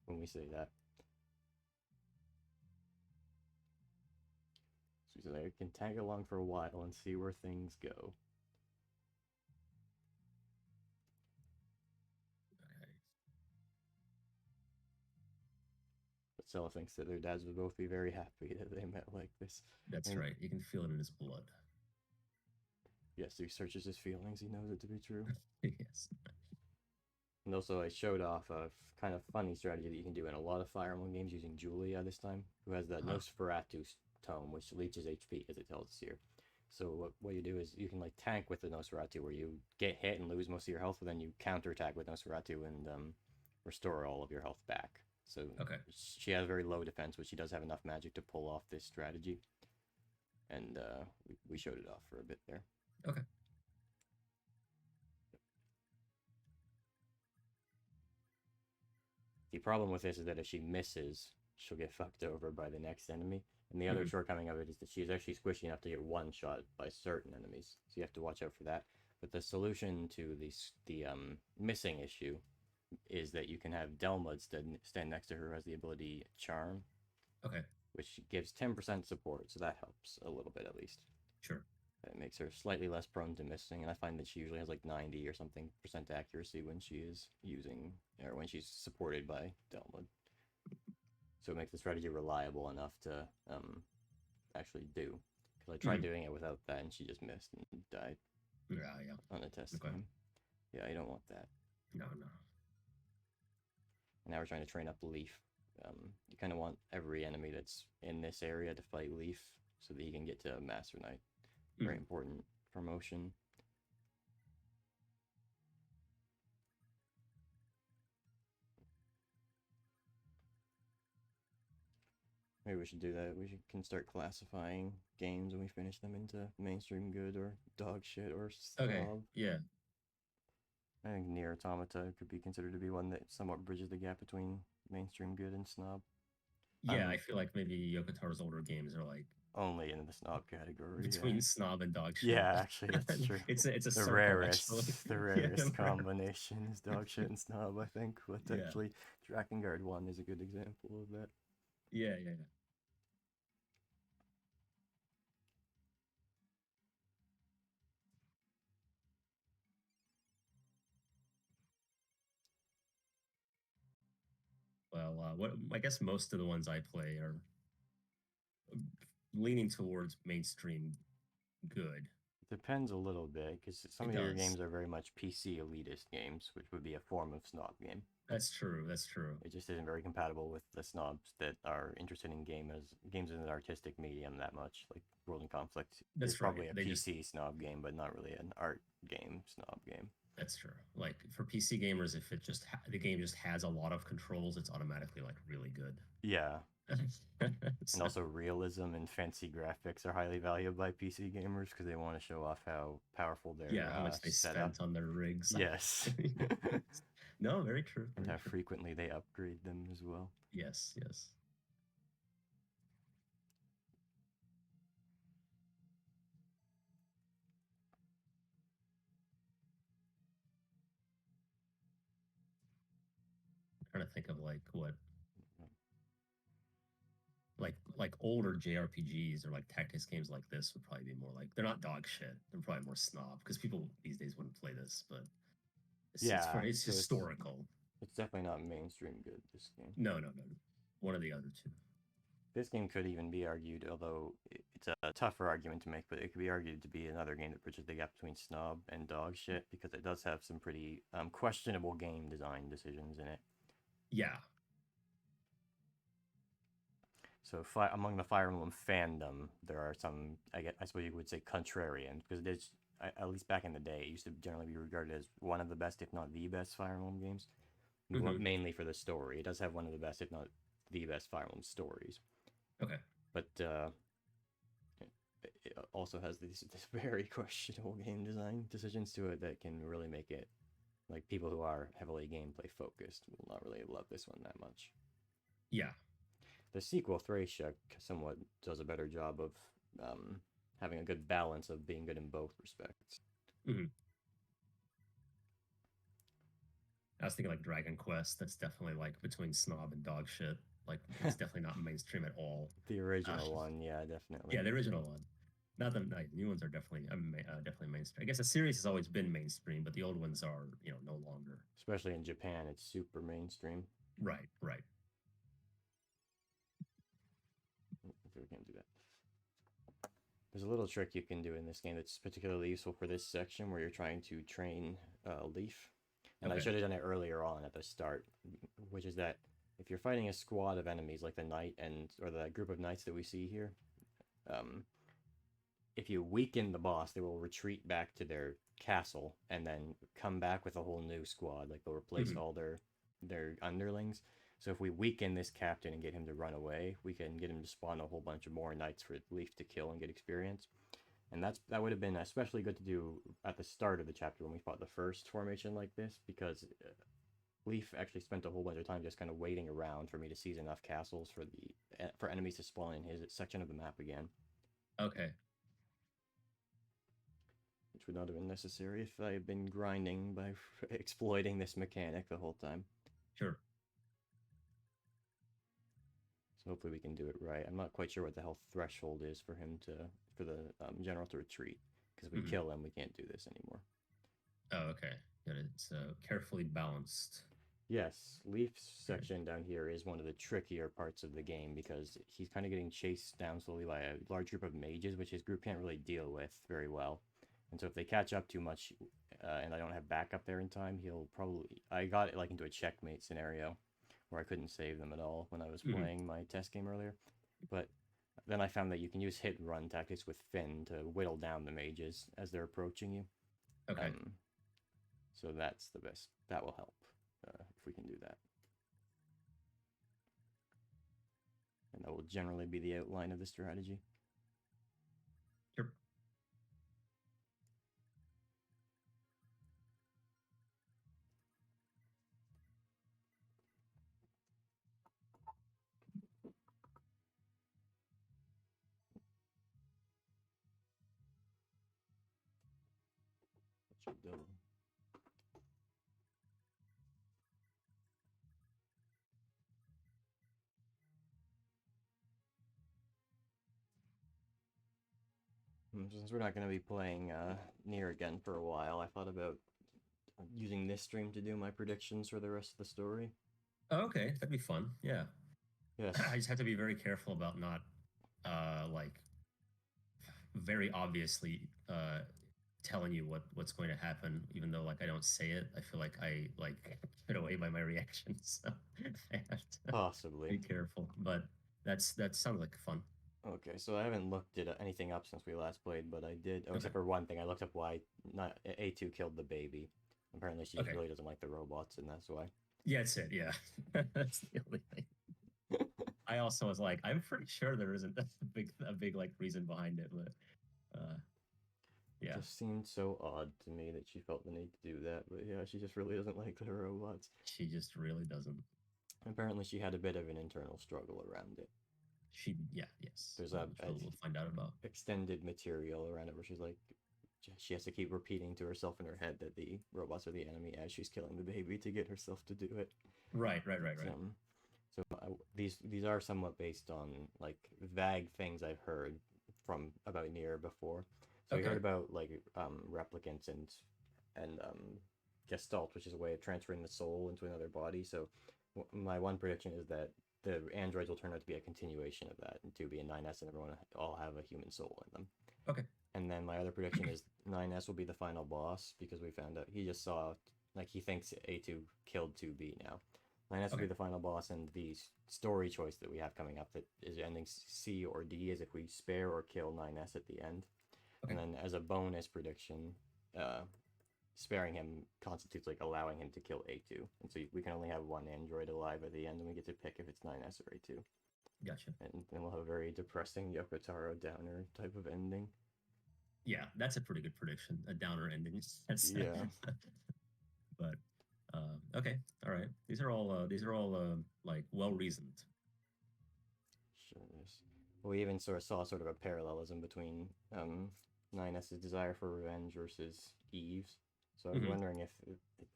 when we say that. So he's like, I can tag along for a while and see where things go. But Seliph thinks that their dads would both be very happy that they met like this. That's right. You can feel it in his blood. Yes, he searches his feelings. He knows it to be true. Yes. And also, I showed off a kind of funny strategy that you can do in a lot of Fire Emblem games using Julia this time, who has that Nosferatu tome, which leeches HP, as it tells us here. So what you do is you can like tank with the Nosferatu, where you get hit and lose most of your health, but then you counterattack with Nosferatu and restore all of your health back. So she has very low defense, but she does have enough magic to pull off this strategy. And we showed it off for a bit there. Okay. The problem with this is that if she misses, she'll get fucked over by the next enemy. And the other shortcoming of it is that she's actually squishy enough to get one shot by certain enemies. So you have to watch out for that. But the solution to the missing issue is that you can have Delmud stand next to her, who has the ability Charm. Okay. Which gives 10% support, so that helps a little bit at least. Sure. It makes her slightly less prone to missing, and I find that she usually has like 90 or something % accuracy when she is using, or when she's supported by Delmud. So it makes the strategy reliable enough to actually do. Because I tried doing it without that, and she just missed and died. Yeah. On a test game. Yeah, you don't want that. No. And now we're trying to train up Leif. You kind of want every enemy that's in this area to fight Leif, so that he can get to Master Knight. Very important promotion. Maybe we should do that. We can start classifying games when we finish them into mainstream good or dog shit or snob. Okay, yeah. I think Nier Automata could be considered to be one that somewhat bridges the gap between mainstream good and snob. Yeah, I feel like maybe Yokotaro's older games are like only in the snob category. Between snob and dog shit. Yeah, actually, that's true. it's a the circle, rarest, actually. the rarest combination is dog shit and snob, I think. But actually, Drakengard 1 is a good example of that. Yeah. Well, what I guess most of the ones I play are leaning towards mainstream good. Depends a little bit, because some of your games are very much PC elitist games, which would be a form of snob game. That's true. It just isn't very compatible with the snobs that are interested in games in an artistic medium that much, like World in Conflict. That's probably a PC snob game, but not really an art game snob game. That's true. Like for PC gamers, if it just the game just has a lot of controls, it's automatically like really good. Yeah. And also realism and fancy graphics are highly valued by PC gamers because they want to show off how powerful they're how much they spent on their rigs. Yes. No, very true. And how frequently they upgrade them as well. Yes. I'm trying to think of like what like older JRPGs or like tactics games like this would probably be more like, they're not dog shit. They're probably more snob because people these days wouldn't play this, but it's historical. It's definitely not mainstream good, this game. No. One of the other two. This game could even be argued, although it's a tougher argument to make, but it could be argued to be another game that bridges the gap between snob and dog shit, because it does have some pretty questionable game design decisions in it. Yeah. So among the Fire Emblem fandom, there are some, I suppose you would say, contrarian, because there's, at least back in the day, it used to generally be regarded as one of the best, if not the best, Fire Emblem games. Mainly for the story. It does have one of the best, if not the best, Fire Emblem stories. Okay. But it also has this very questionable game design decisions to it that can really make it like people who are heavily gameplay focused will not really love this one that much. Yeah. The sequel Thracia somewhat does a better job of having a good balance of being good in both respects. Mhm. I was thinking like Dragon Quest. That's definitely like between snob and dog shit. Like it's definitely not mainstream at all. The original one, yeah, definitely. Yeah, the original one. Not the new ones are definitely definitely mainstream. I guess the series has always been mainstream, but the old ones are no longer. Especially in Japan, it's super mainstream. Right, right. We can't do that. There's a little trick you can do in this game that's particularly useful for this section where you're trying to train Leif. And I should have done it earlier on at the start, which is that if you're fighting a squad of enemies like the knight or the group of knights that we see here, if you weaken the boss, they will retreat back to their castle and then come back with a whole new squad. Like they'll replace all their underlings. So if we weaken this captain and get him to run away, we can get him to spawn a whole bunch of more knights for Leif to kill and get experience. And that would have been especially good to do at the start of the chapter when we fought the first formation like this, because Leif actually spent a whole bunch of time just kind of waiting around for me to seize enough castles for enemies to spawn in his section of the map again. Okay. Which would not have been necessary if I had been grinding by exploiting this mechanic the whole time. Sure. So hopefully we can do it right. I'm not quite sure what the health threshold is for the general to retreat, because if we kill him, we can't do this anymore. Oh, okay. Got it. So carefully balanced. Yes, Leif's section down here is one of the trickier parts of the game because he's kind of getting chased down slowly by a large group of mages, which his group can't really deal with very well. And so if they catch up too much and I don't have backup there in time, he'll probably... I got it like into a checkmate scenario where I couldn't save them at all when I was playing my test game earlier. But then I found that you can use hit and run tactics with Finn to whittle down the mages as they're approaching you. Okay. So that's the best. That will help if we can do that. And that will generally be the outline of the strategy. Sure. What you do? Since we're not going to be playing Nier again for a while, I thought about using this stream to do my predictions for the rest of the story. Oh, okay, that'd be fun. Yeah. Yes. I just have to be very careful about not, like, very obviously telling you what's going to happen, even though like I don't say it. I feel like I like get away by my reactions. So I have to Possibly be careful. But that sounds like fun. Okay, so I haven't looked at anything up since we last played, but I did, except for one thing. I looked up why not A2 killed the baby. Apparently, she really doesn't like the robots, and that's why. Yeah, that's it. Yeah, that's the only thing. I also was like, I'm pretty sure there isn't a big like reason behind it, but yeah, it just seemed so odd to me that she felt the need to do that. But yeah, she just really doesn't like the robots. She just really doesn't. Apparently, she had a bit of an internal struggle around it. Yes. There's we'll find out about extended material around it where she's like, she has to keep repeating to herself in her head that the robots are the enemy as she's killing the baby to get herself to do it. Right. So these are somewhat based on like vague things I've heard from about Nier before. So we heard about like replicants and gestalt, which is a way of transferring the soul into another body. So my one prediction is that the androids will turn out to be a continuation of that, and to be a 9S, and everyone all have a human soul in them. Okay. And then my other prediction is 9S will be the final boss, because we found out he just saw, like, he thinks A2 killed 2B now. 9S will be the final boss, and the story choice that we have coming up that is ending C or D is if we spare or kill 9S at the end. Okay. And then as a bonus prediction, sparing him constitutes like allowing him to kill A2. And so we can only have one android alive at the end, and we get to pick if it's 9S or A2. Gotcha. And then we'll have a very depressing Yokotaro downer type of ending. Yeah, that's a pretty good prediction. A downer ending. That's Yeah. but okay, all right. These are all like well reasoned. Sure is. We even sort of saw sort of a parallelism between 9S's desire for revenge versus Eve's. So I was wondering if,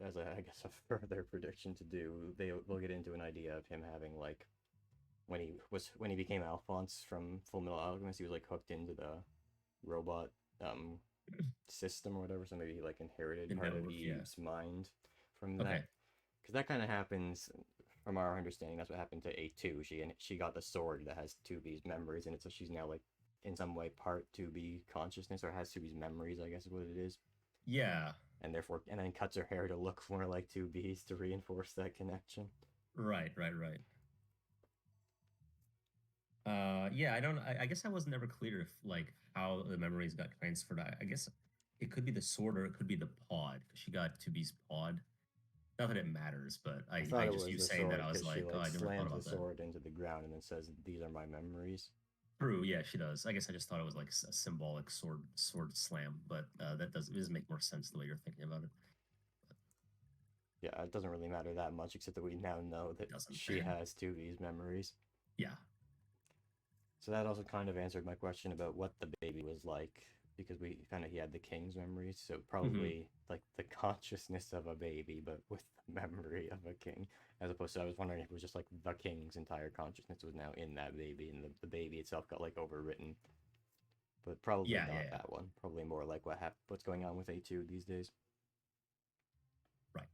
as I guess a further prediction to do, we'll get into an idea of him having like when he became Alphonse from Full Metal Alchemist, he was like hooked into the robot um system or whatever. So maybe he like inherited part of Eve's mind from that. Okay. Because that kind of happens, from our understanding. That's what happened to A2. She got the sword that has 2B's memories in it, so she's now like in some way part 2B consciousness, or has 2B's memories, I guess is what it is. Yeah. And therefore, and then cuts her hair to look more like 2B's to reinforce that connection. Right. Yeah, I don't. I guess I was never clear if like how the memories got transferred. I guess it could be the sword or it could be the pod. She got to be's pod. Not that it matters, but I thought I it just was you the saying that sword I was because she like, oh, like I never thought slams the about that. sword into the ground and then says, "These are my memories." True, yeah, she does. I guess I just thought it was like a symbolic sword slam, but that does make more sense the way you're thinking about it. Yeah, it doesn't really matter that much, except that we now know that she has 2B's memories. Yeah. So that also kind of answered my question about what the baby was like, because we found out he had the king's memories, so probably like the consciousness of a baby, but with the memory of a king, as opposed to I was wondering if it was just like the king's entire consciousness was now in that baby, and the baby itself got like overwritten. But probably not that one. Probably more like what's going on with A2 these days. Right.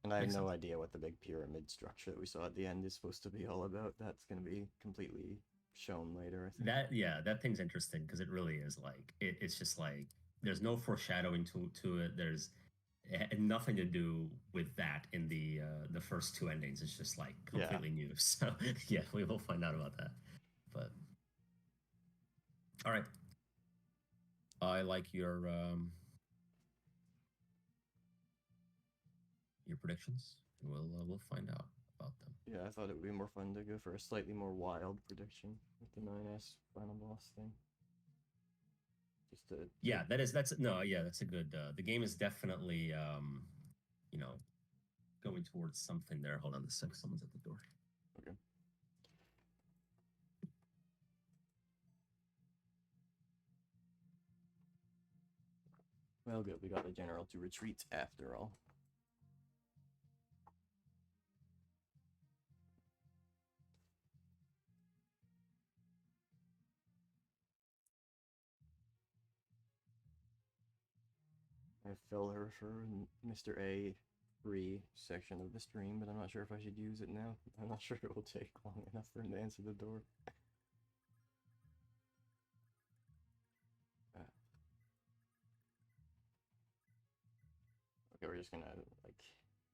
And I have no idea what the big pyramid structure that we saw at the end is supposed to be all about. That's going to be completely shown later, I think. That thing's interesting because it really is like it's just like there's no foreshadowing to it. There's nothing to do with that in the first two endings. It's just like completely new. So yeah, we will find out about that. But all right, I like your predictions. We'll find out about them. Yeah, I thought it would be more fun to go for a slightly more wild prediction with the 9S final boss thing. Just to that's a good. The game is definitely you know going towards something there. Hold on a sec. Someone's at the door. Okay. Well, good. We got the general to retreat after all. I fell her for Mr. A3 section of the stream, but I'm not sure if I should use it now. I'm not sure it will take long enough for him to answer the door. Okay, we're just gonna, like,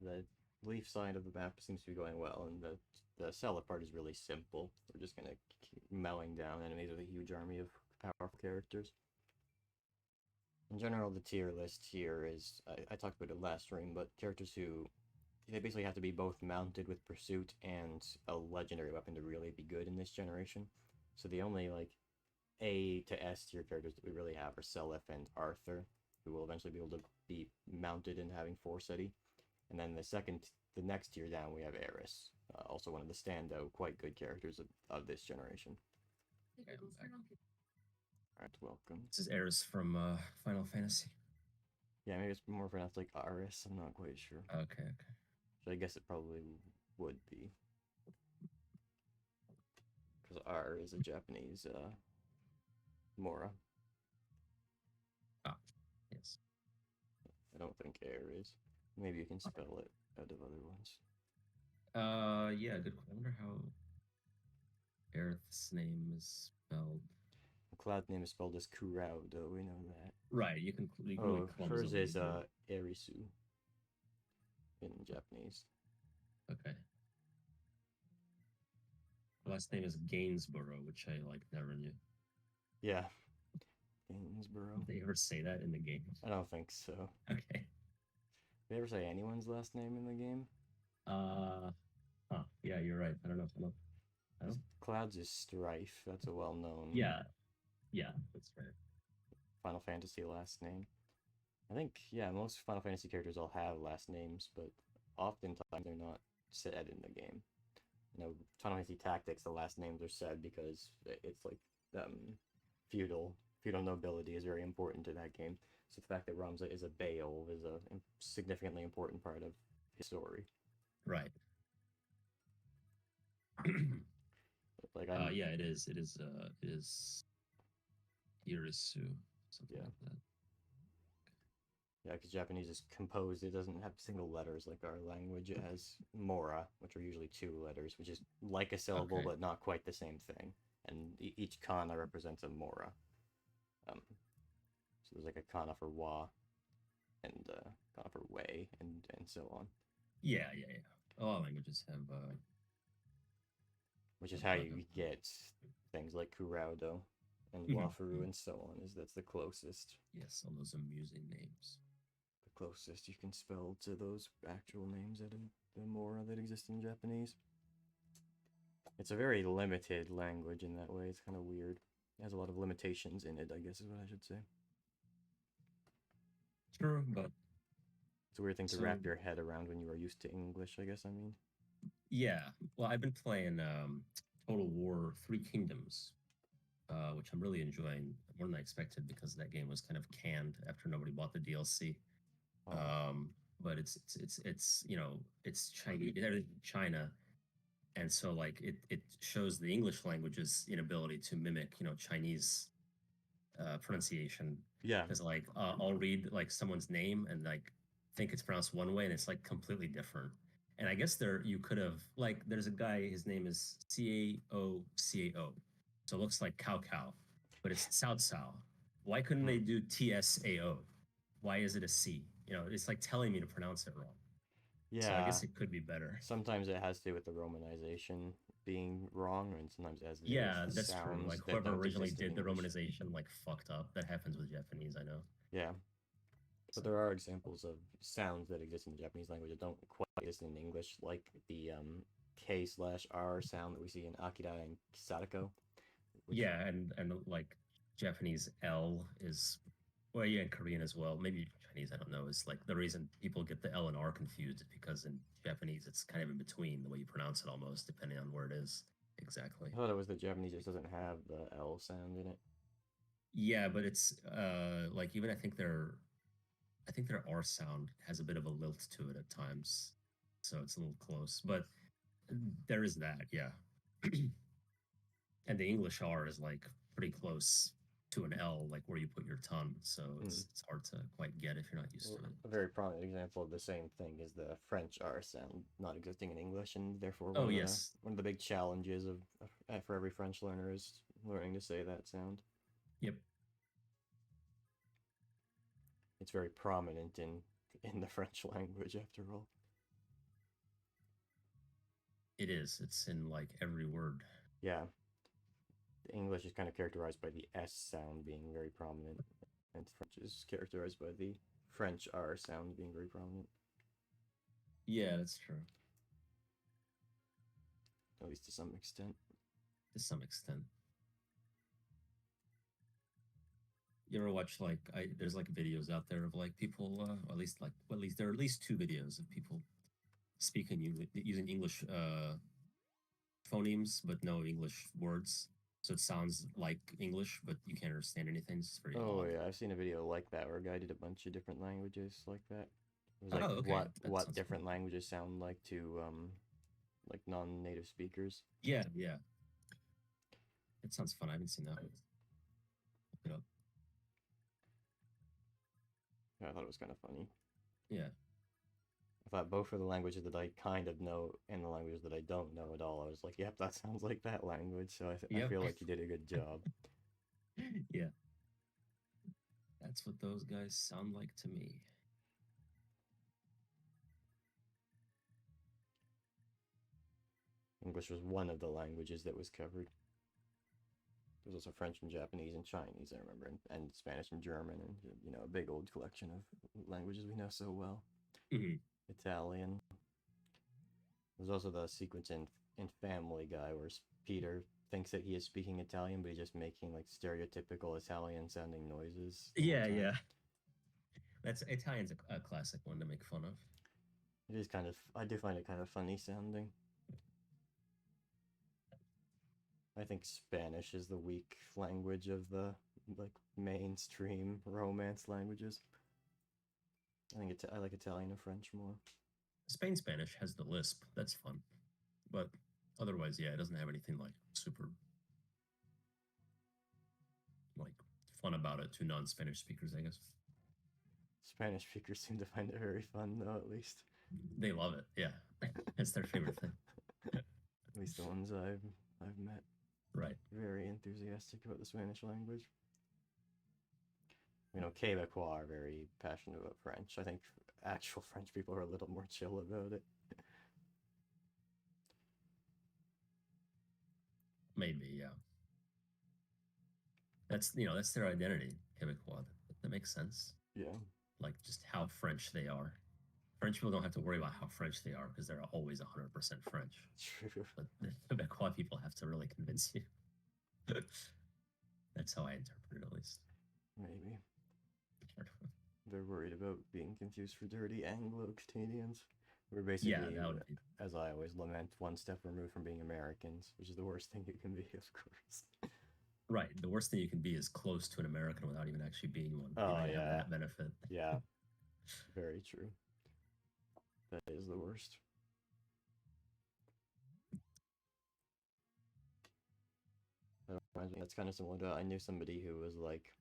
the Leif side of the map seems to be going well, and the Seliph part is really simple. We're just gonna keep mowing down enemies with a huge army of powerful characters. In general, the tier list here is, I talked about it last stream, but characters who, they basically have to be both mounted with Pursuit and a legendary weapon to really be good in this generation. So the only, like, A to S tier characters that we really have are Seliph and Arthur, who will eventually be able to be mounted and having Foresighty. And then the next tier down, we have Aeris, also one of the standout, quite good characters of this generation. Alright, welcome. This is Aeris from Final Fantasy. Yeah, maybe it's more pronounced like Aeris, I'm not quite sure. Okay. So I guess it probably would be. Because R is a Japanese mora. Ah, yes. I don't think air is. Maybe you can spell it out of other ones. Yeah, good. I wonder how Aerith's name is spelled. Cloud's name is spelled as Kurao, though, we know that. Right, you can hers is Aerisu in Japanese. Okay. Last name is Gainsborough, which I never knew. Yeah. Gainsborough. Did they ever say that in the game? I don't think so. Okay. Did they ever say anyone's last name in the game? Yeah, you're right. I don't know. Oh, Clouds is Strife. That's a well-known yeah, yeah, that's right. Final Fantasy last name. I think, yeah, most Final Fantasy characters all have last names, but oftentimes they're not said in the game. Final Fantasy Tactics, the last names are said because it's like um, feudal nobility is very important to that game. So the fact that Ramza is a Beowulf is a significantly important part of his story. Right. Like I'm, Yeah, it is. It is Aerisu, something yeah, like that. yeah, because Japanese is composed. It doesn't have single letters like our language. It has mora, which are usually two letters, which is like a syllable Okay. but not quite the same thing. And each kana represents a mora. So there's like a kana for wa and kana for way and so on. Yeah, yeah, yeah. All languages Which is have how you get things like kuraudo and wafaru and so on. Is that's the closest. yes, all those amusing names. The closest you can spell to those actual names that the mora that exist in Japanese. It's a very limited language in that way. It's kind of weird. It has a lot of limitations in it, I guess is what I should say. True, but It's a weird thing to so wrap your head around when you are used to English, I guess I mean. yeah. Well, I've been playing Total War Three Kingdoms, which I'm really enjoying more than I expected because that game was kind of canned after nobody bought the DLC. Oh. Um, but it's it's Chinese, China, and so like it shows the English language's inability to mimic Chinese pronunciation, Yeah. because like I'll read like someone's name and like think it's pronounced one way and it's like completely different. And I guess there you could have like there's a guy, his name is Cao, so it looks like cow cow, but it's Cao Cao. Why couldn't they Hmm. do Tsao? Why is it a C? It's like telling me to pronounce it wrong. So I Yeah. guess it could be better. Sometimes it has to do with the romanization being wrong, and sometimes it has to do with Yeah, that's true. sounds Like that whoever don't originally exist in did the English. romanization like fucked up. That happens with Japanese, I know. Yeah. But So there are examples of sounds that exist in the Japanese language that don't quite exist in English, like the K/R sound that we see in Akira and Sadako, which yeah, and like Japanese L is, well, yeah, in Korean as well. Maybe Chinese, I don't know. Is like the reason people get the L and R confused is because in Japanese it's kind of in between the way you pronounce it almost, depending on where it is exactly. I thought it was that Japanese just doesn't have the L sound in it. Yeah, but it's like even I think their R sound has a bit of a lilt to it at times, so it's a little close. But there is that, yeah. And the English R is like pretty close to an L, like where you put your tongue. So Mm. it's hard to quite get if you're not used to it. A very prominent example of the same thing is the French R sound not existing in English, and therefore Oh yes, one of the big challenges of for every French learner is learning to say that sound. yep, It's very prominent in the French language, after all. it is. It's in like every word. Yeah, the English is kind of characterized by the S sound being very prominent, and French is characterized by the French R sound being very prominent, Yeah, that's true at least to some extent. to some extent. You ever watch like there's like videos out there of like people, at least like well, at least there are at least two videos of people speaking using English phonemes but no English words. So it sounds like English, but you can't understand anything. It's very Oh odd. yeah, I've seen a video like that where a guy did a bunch of different languages like that. It was Oh, like okay. That what sounds fun. different languages sound like to like non-native speakers. Yeah, yeah. It sounds fun. I haven't seen that. Look it up. Yeah, I thought it was kind of funny. Yeah. I thought both of the languages that I kind of know and the languages that I don't know at all, I was like, yep, that sounds like that language. So I Yep. feel like you did a good job. Yeah. That's what those guys sound like to me. English was one of the languages that was covered. There was also French and Japanese and Chinese, I remember, and Spanish and German, and a big old collection of languages we know so well. Mhm. Italian. There's also the sequence in Family Guy where Peter thinks that he is speaking Italian, but he's just making like stereotypical Italian sounding noises. Yeah, yeah. That's Italian's a classic one to make fun of. It is kind of, I do find it kind of funny sounding. I think Spanish is the weak language of the like mainstream romance languages. I like Italian and French more. Spain Spanish has the lisp. That's fun, but otherwise, yeah, it doesn't have anything like super like fun about it to non-Spanish speakers, I guess. Spanish speakers seem to find it very fun, though. At least they love it. Yeah, it's their favorite thing. At least the ones I've met. Right. Very enthusiastic about the Spanish language. You know, Quebecois are very passionate about French. I think actual French people are a little more chill about it. Maybe, yeah. That's their identity, Quebecois. That makes sense. Yeah. Like just how French they are. French people don't have to worry about how French they are because they're always 100% French. True. But the Quebecois people have to really convince you. That's how I interpret it, at least. Maybe. They're worried about being confused for dirty Anglo-Canadians. We're basically, as I always lament, one step removed from being Americans, which is the worst thing you can be, of course. Right. The worst thing you can be is close to an American without even actually being one. Oh, yeah. That benefit. Yeah. Very true. That is the worst. That reminds me, that's kind of similar to, I knew somebody who was like,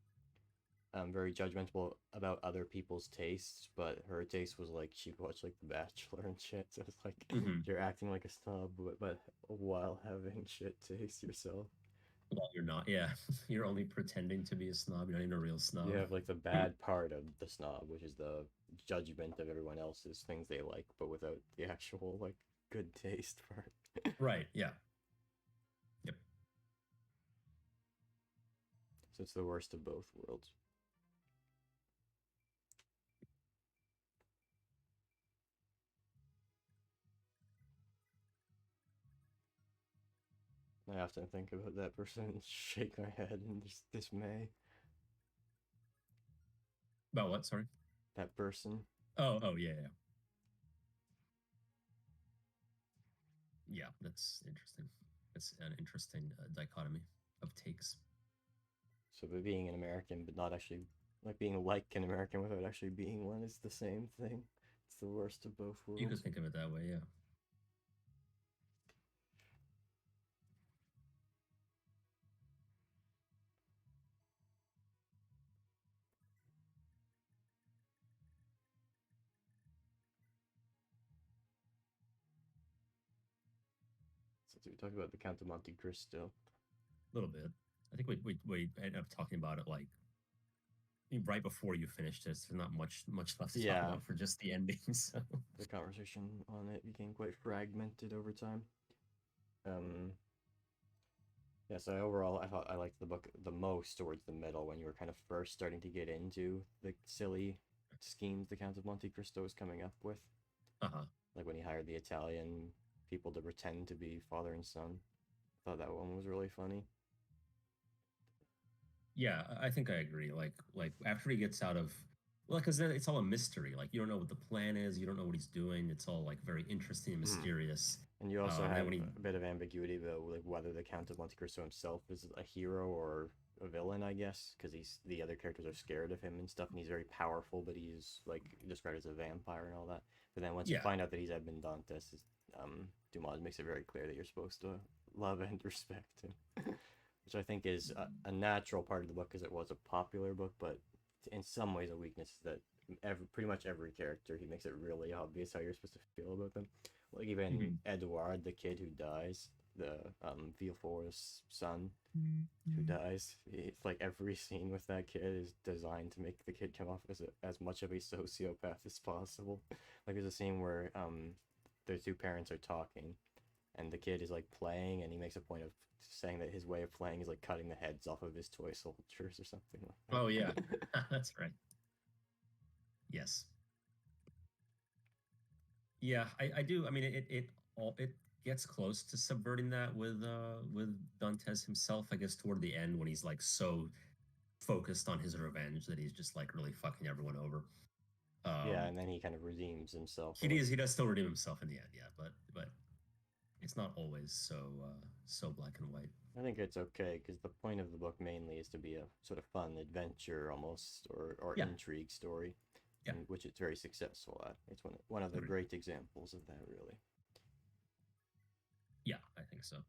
very judgmental about other people's tastes, but her taste was like she watched like The Bachelor and shit. So it's like you're acting like a snob, but while having shit taste yourself. Well, you're not. Yeah, you're only pretending to be a snob. You're not even a real snob. You have like the bad part of the snob, which is the judgment of everyone else's things they like, but without the actual like good taste part. Right. Yeah. Yep. So it's the worst of both worlds. I often think about that person and shake my head in just dismay. About what? Sorry? That person. Oh, yeah. Yeah, that's interesting. It's an interesting dichotomy of takes. So by being an American, but not actually, like being like an American without actually being one is the same thing. It's the worst of both worlds. You could think of it that way, yeah. So we talked about the Count of Monte Cristo. A little bit. I think we ended up talking about it like right before you finished it. So not much left to talk about for just the ending. So the conversation on it became quite fragmented over time. Yeah, so overall, I thought I liked the book the most towards the middle when you were kind of first starting to get into the silly schemes the Count of Monte Cristo was coming up with. Like when he hired the Italian people to pretend to be father and son. I thought that one was really funny. Yeah, I think I agree. Like after he gets out of, well, because then it's all a mystery. Like you don't know what the plan is. You don't know what he's doing. It's all like very interesting and mysterious. And you also have a bit of ambiguity about like whether the Count of Monte Cristo himself is a hero or a villain, I guess, because the other characters are scared of him and stuff, and he's very powerful, but he's like described as a vampire and all that. But then once you find out that he's Edmond Dantes, Dumas makes it very clear that you're supposed to love and respect him, which I think is a natural part of the book because it was a popular book, but in some ways a weakness is that pretty much every character, he makes it really obvious how you're supposed to feel about them. Like even Edouard, the kid who dies, the Villefort's son who dies. It's like every scene with that kid is designed to make the kid come off as much of a sociopath as possible. Like there's a scene where the two parents are talking, and the kid is like playing, and he makes a point of saying that his way of playing is like cutting the heads off of his toy soldiers or something like that. Oh yeah, that's right. Yes. Yeah, I do. I mean, it gets close to subverting that with Dantes himself, I guess, toward the end when he's like so focused on his revenge that he's just like really fucking everyone over. Yeah, and then he kind of redeems himself. He does still redeem himself in the end, yeah, but it's not always so black and white. I think it's okay because the point of the book mainly is to be a sort of fun adventure almost or Yeah. intrigue story, Yeah. which it's very successful at. It's one of the Agreed. great examples of that, really. Yeah, I think so.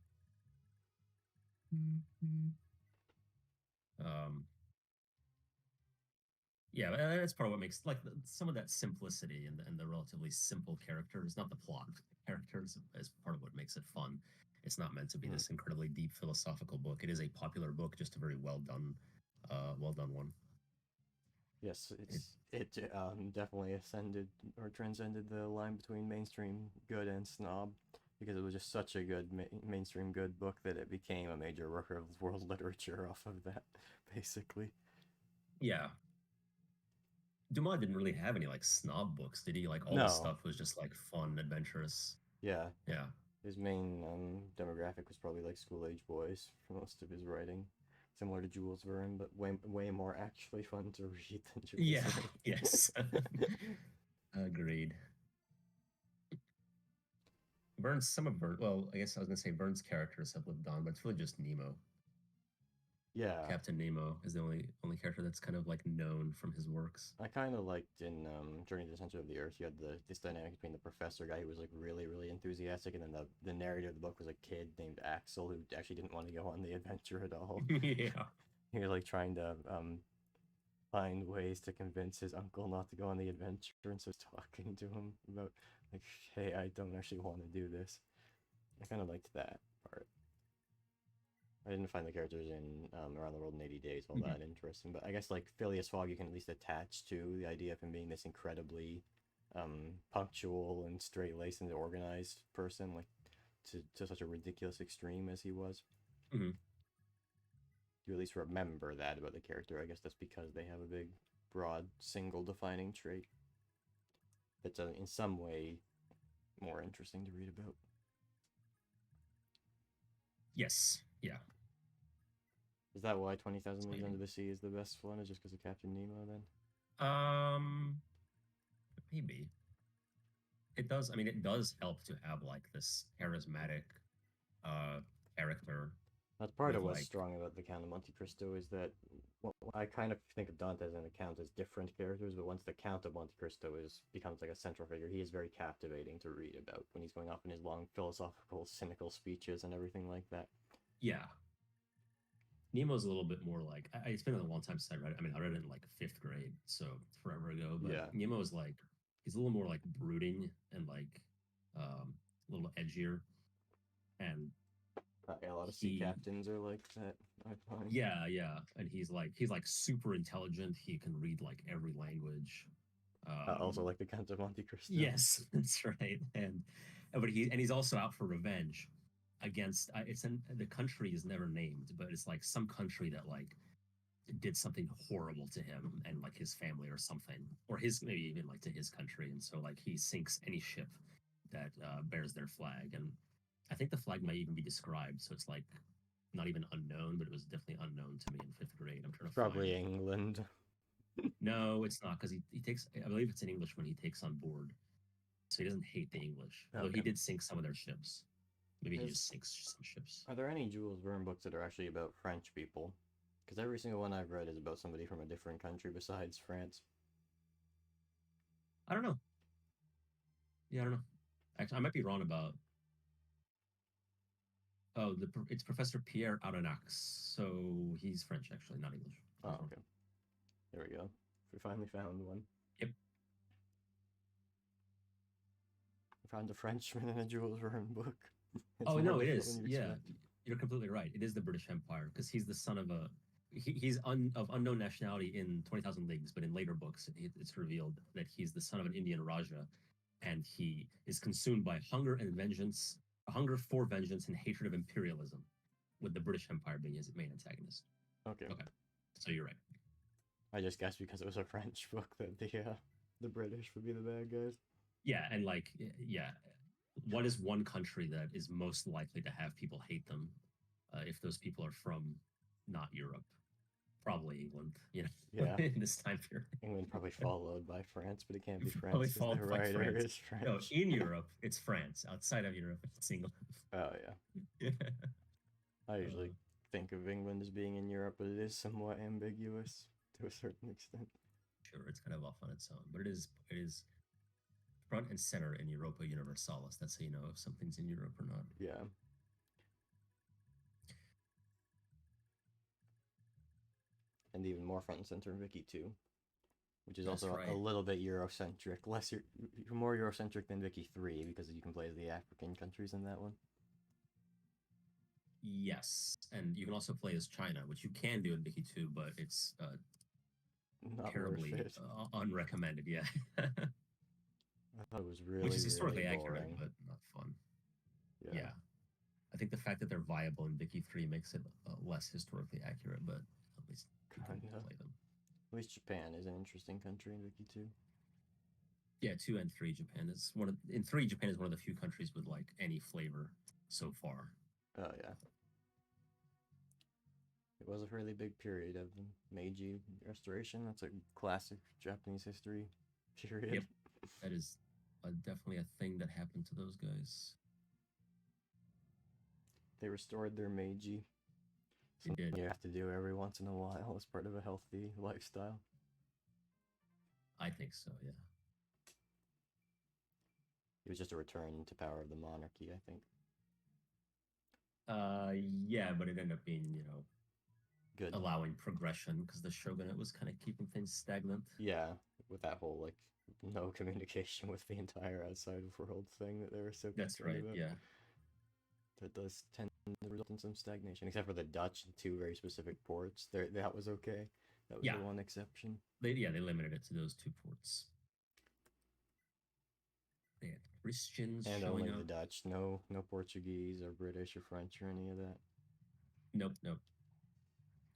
Um, yeah, that's part of what makes like some of that simplicity and the relatively simple characters, not the plot characters, is part of what makes it fun. It's not meant to be this incredibly deep philosophical book. It is a popular book, just a very well done one. Yes, it definitely ascended or transcended the line between mainstream good and snob because it was just such a good mainstream good book that it became a major work of world literature off of that, basically. Yeah. Dumas didn't really have any like snob books, did he? Like all No. the stuff was just like fun, adventurous. Yeah. Yeah. His main demographic was probably like school-age boys for most of his writing, similar to Jules Verne, but way more actually fun to read than Jules. Yeah. Verne. Yes. Agreed. Well, I guess I was gonna say Verne's characters have lived on, but it's really just Nemo. Yeah. Captain Nemo is the only character that's kind of like known from his works. I kind of liked in Journey to the Center of the Earth, you had this dynamic between the professor guy who was like really, really enthusiastic, and then the narrator of the book was a kid named Axel who actually didn't want to go on the adventure at all. Yeah. He was like trying to find ways to convince his uncle not to go on the adventure, and so talking to him about like, hey, I don't actually want to do this. I kind of liked that part. I didn't find the characters in Around the World in 80 Days all that interesting, but I guess like Phileas Fogg you can at least attach to the idea of him being this incredibly punctual and straight-laced and organized person, like to such a ridiculous extreme as he was. Mm-hmm. You at least remember that about the character. I guess that's because they have a big, broad, single defining trait that's in some way more interesting to read about. Yes. Yeah. Is that why 20,000 Leagues Under the Sea is the best one? Is just because of Captain Nemo then? Maybe. It does. I mean, it does help to have like this charismatic character. That's part of what's strong about the Count of Monte Cristo is that I kind of think of Dantes and the Count as different characters, but once the Count of Monte Cristo becomes like a central figure, he is very captivating to read about when he's going off in his long philosophical, cynical speeches and everything like that. Yeah. Nemo's a little bit more like it's been a long time since I read it. I mean, I read it in like 5th grade, so forever ago. But yeah. Nemo's like he's a little more like brooding and like a little edgier, and a lot of sea captains are like that, I find. Yeah, and he's like super intelligent. He can read like every language. Also like the Count of Monte Cristo. Yes, that's right. But he's also out for revenge against the country is never named, but it's like some country that like did something horrible to him and like his family or something, or maybe even like to his country, and so like he sinks any ship that bears their flag, and I think the flag might even be described, so it's like not even unknown, but it was definitely unknown to me in 5th grade. I'm trying to probably find England. No, it's not, because he takes, I believe it's in English when he takes on board, so he doesn't hate the English. Okay. Although he did sink some of their ships. Maybe he just sinks some ships. Are there any Jules Verne books that are actually about French people? Because every single one I've read is about somebody from a different country besides France. I don't know. Yeah, I don't know. Actually, I might be wrong about... Oh, it's Professor Pierre Aronnax, so he's French, actually, not English. Oh, okay. There we go. We finally found one. Yep. We found a Frenchman in a Jules Verne book. Oh, no, it is. Yeah, you're completely right. It is the British Empire, because he's the son of a... He's of unknown nationality in 20,000 Leagues, but in later books, it's revealed that he's the son of an Indian Raja, and he is consumed by hunger for vengeance and hatred of imperialism, with the British Empire being his main antagonist. Okay. So you're right. I just guessed because it was a French book that the British would be the bad guys. Yeah, and like, yeah, what is one country that is most likely to have people hate them if those people are from not Europe? Probably England, Yeah. in this time period. England probably followed by France, but it can't be Probably France because followed the by writer France. is French. No, in Europe, it's France. Outside of Europe, it's England. Oh yeah. I usually think of England as being in Europe, but it is somewhat ambiguous to a certain extent. Sure, it's kind of off on its own, but it is front and center in Europa Universalis. That's how you know if something's in Europe or not. Yeah. And even more front and center in Vicky 2, which is That's also right. a little bit Eurocentric, more Eurocentric than Vicky 3 because you can play as the African countries in that one. Yes, and you can also play as China, which you can do in Vicky 2, but it's Not terribly worth it. unrecommended. Yeah, I thought it was really, which is historically really accurate, boring. but not fun. Yeah. Yeah. I think the fact that they're viable in Vicky 3 makes it less historically accurate, but at least people Kinda. play them. At least Japan is an interesting country in Vicky 2. Yeah, 2 and 3 Japan is in 3 Japan is one of the few countries with like any flavor so far. Oh yeah. It was a really big period of Meiji Restoration. That's a classic Japanese history period. Yep. That is definitely a thing that happened to those guys. They restored their Meiji. Something you have to do every once in a while as part of a healthy lifestyle. I think so, yeah. It was just a return to power of the monarchy, I think. Yeah, but it ended up being, Good. allowing progression because the shogunate was kind of keeping things stagnant. Yeah, with that whole like no communication with the entire outside world thing that they were so That's concerned right, about. yeah. That does tend to result in some stagnation, except for the Dutch, 2 very specific ports. That was okay. That was Yeah. the one exception. They limited it to those 2 ports. They had Christians And showing only up. the Dutch. No Portuguese or British or French or any of that. Nope.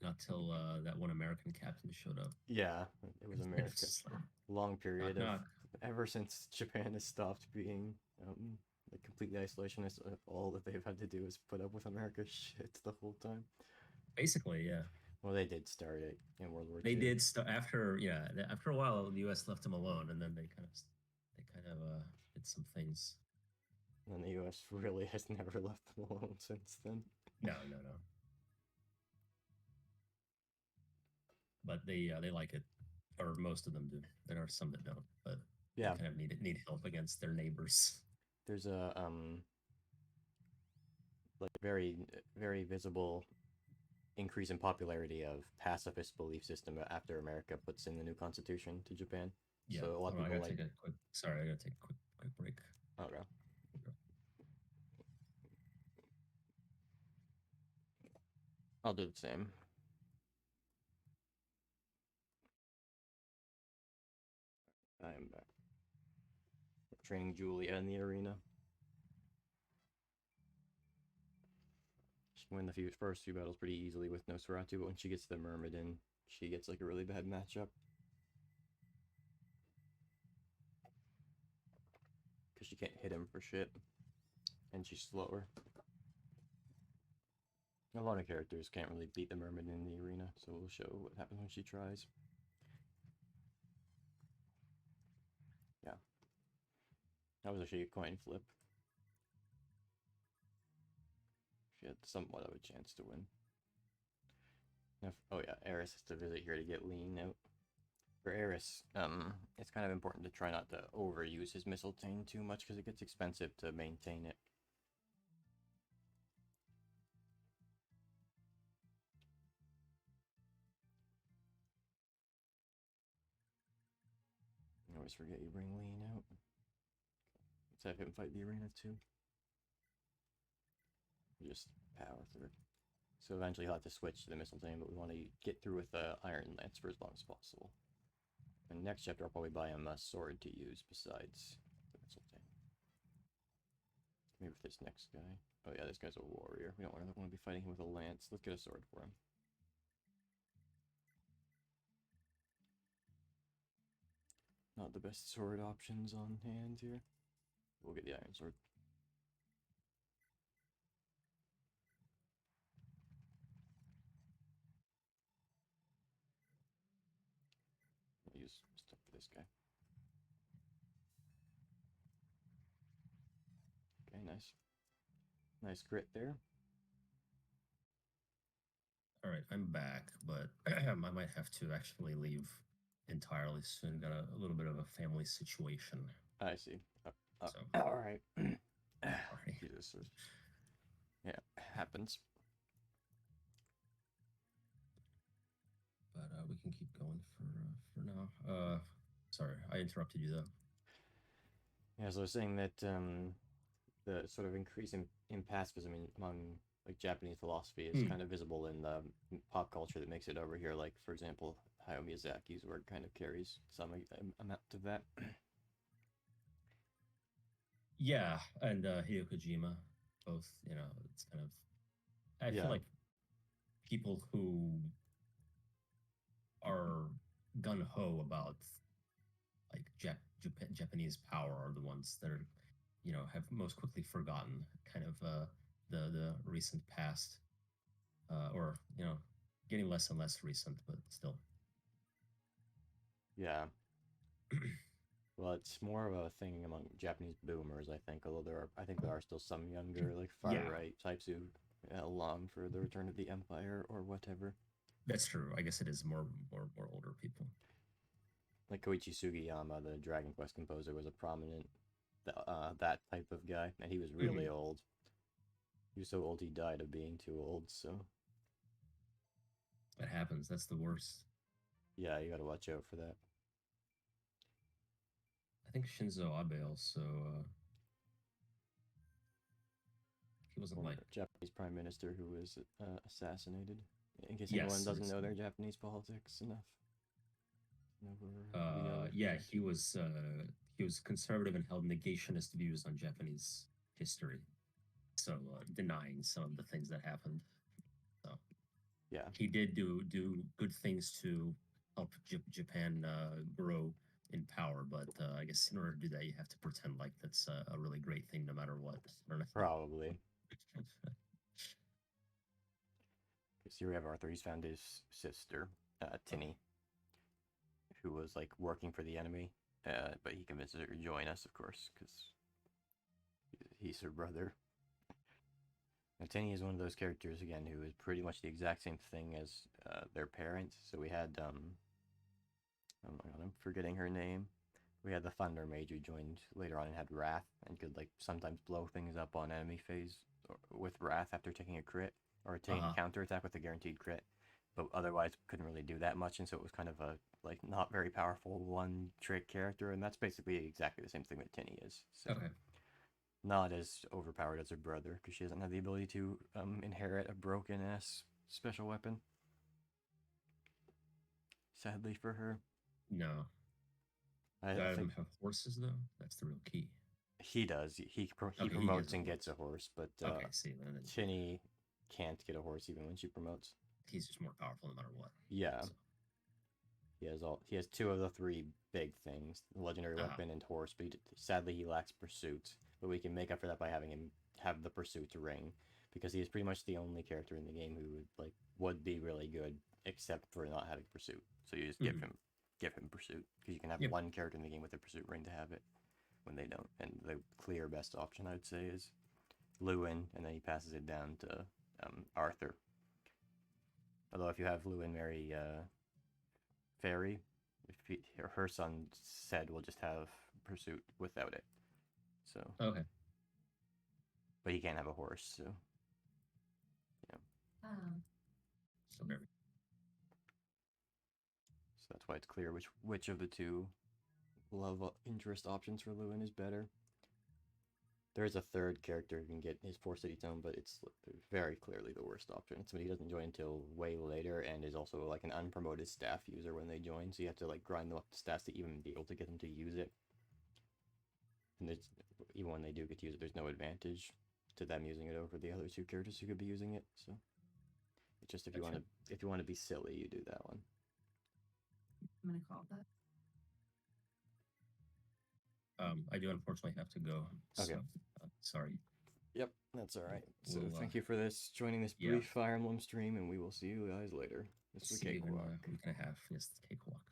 Not till that one American captain showed up. Yeah, it was America. Like, long period knock. Ever since Japan has stopped being like completely isolationist, all that they've had to do is put up with America's shit the whole time. Basically, yeah. Well, they did start it in World War They II. did after a while the U.S. left them alone, and then they kind of did some things. And the U.S. really has never left them alone since then. No. But they like it, or most of them do. There are some that don't, but yeah, they kind of need help against their neighbors. There's a like very very visible increase in popularity of pacifist belief system after America puts in the new constitution to Japan. Yeah, so a lot of people like. Sorry, I gotta take a quick break. Okay. I'll do the same. I am back. We're training Julia in the arena. She can win the first few battles pretty easily with Nosferatu, but when she gets the Myrmidon, she gets like a really bad matchup. Because she can't hit him for shit. And she's slower. A lot of characters can't really beat the Myrmidon in the arena, so we'll show what happens when she tries. Yeah. That was actually a coin flip. She had somewhat of a chance to win. Oh yeah, Aeris has to visit here to get lean out. For Aeris, it's kind of important to try not to overuse his mistletoe too much because it gets expensive to maintain it. I always forget you bring lean out. Let's have him fight the arena too. Just power through it. So eventually he'll have to switch to the mistletoe, but we want to get through with the Iron Lance for as long as possible. And next chapter I'll probably buy him a sword to use besides the mistletoe. Maybe with this next guy. Oh yeah, this guy's a warrior. We don't want to be fighting him with a lance. Let's get a sword for him. Not the best sword options on hand here. We'll get the iron sword. Nice crit there. All right, I'm back, but I might have to actually leave entirely soon. Got a little bit of a family situation. I see. So, All right. sorry. Jesus. Yeah, happens. But we can keep going for now. Sorry, I interrupted you though. Yeah, so I was saying that the sort of increase in pacifism among like Japanese philosophy is kind of visible in the pop culture that makes it over here. Like, for example, Hayao Miyazaki's work kind of carries some amount of that. Yeah, and Hideo Kojima, both. It's kind of. I Yeah. feel like people who are gun ho about like Japanese power are the ones that are, have most quickly forgotten kind of the recent past, or getting less and less recent, but still. Yeah. Well, it's more of a thing among Japanese boomers, I think. Although I think there are still some younger, like far right types who long for the return of the empire or whatever. That's true. I guess it is more older people. Like Koichi Sugiyama, the Dragon Quest composer, was a prominent that type of guy, and he was really old. He was so old he died of being too old. So that happens. That's the worst. Yeah, you got to watch out for that. I think Shinzo Abe also. He wasn't like Japanese prime minister who was assassinated. In case anyone doesn't know their Japanese politics enough. Yeah, he was conservative and held negationist views on Japanese history, so denying some of the things that happened. So yeah, he did do good things to help Japan grow in power, but I guess in order to do that, you have to pretend like that's a really great thing, no matter what. Probably. Because here we have Arthur. He's found his sister, Tinny, who was like working for the enemy, but he convinced her to join us, of course, because he's her brother. Now, Tinny is one of those characters again who is pretty much the exact same thing as their parents. So we had oh my god, I'm forgetting her name. We had the Thunder Mage who joined later on and had Wrath and could like sometimes blow things up on enemy phase with Wrath after taking a crit or taking a counter attack with a guaranteed crit, but otherwise couldn't really do that much, and so it was kind of a like not very powerful one trick character, and that's basically exactly the same thing that Tinny is. So not as overpowered as her brother because she doesn't have the ability to inherit a broken ass special weapon. Sadly for her. No. I think have horses though. That's the real key. He does. He promotes and gets a horse, but Tinny can't get a horse even when she promotes. He's just more powerful no matter what. Yeah. So. He has two of the three big things: the legendary weapon and horse. But sadly, he lacks pursuit. But we can make up for that by having him have the pursuit ring, because he is pretty much the only character in the game who would be really good, except for not having pursuit. So you just give him pursuit, because you can have one character in the game with a pursuit ring to have it when they don't. And the clear best option, I would say, is Lewyn, and then he passes it down to Arthur. Although if you have Lewyn marry Fairy, her son said will just have pursuit without it. So but he can't have a horse, so yeah. So there. So that's why it's clear which of the two love interest options for Lewyn is better. There is a third character who can get his Force City Tome, but it's very clearly the worst option. It's somebody who doesn't join until way later and is also like an unpromoted staff user when they join, so you have to like grind them up to stats to even be able to get them to use it. And even when they do get to use it, there's no advantage to them using it over the other two characters who could be using it. So it's just if you want to be silly, you do that one. I'm gonna call that. I do unfortunately have to go. Okay. So, sorry. Yep, that's all right. So thank you for joining this brief Fire Emblem stream, and we will see you guys later. This is the cakewalk. Week and a half. Yes, the cakewalk.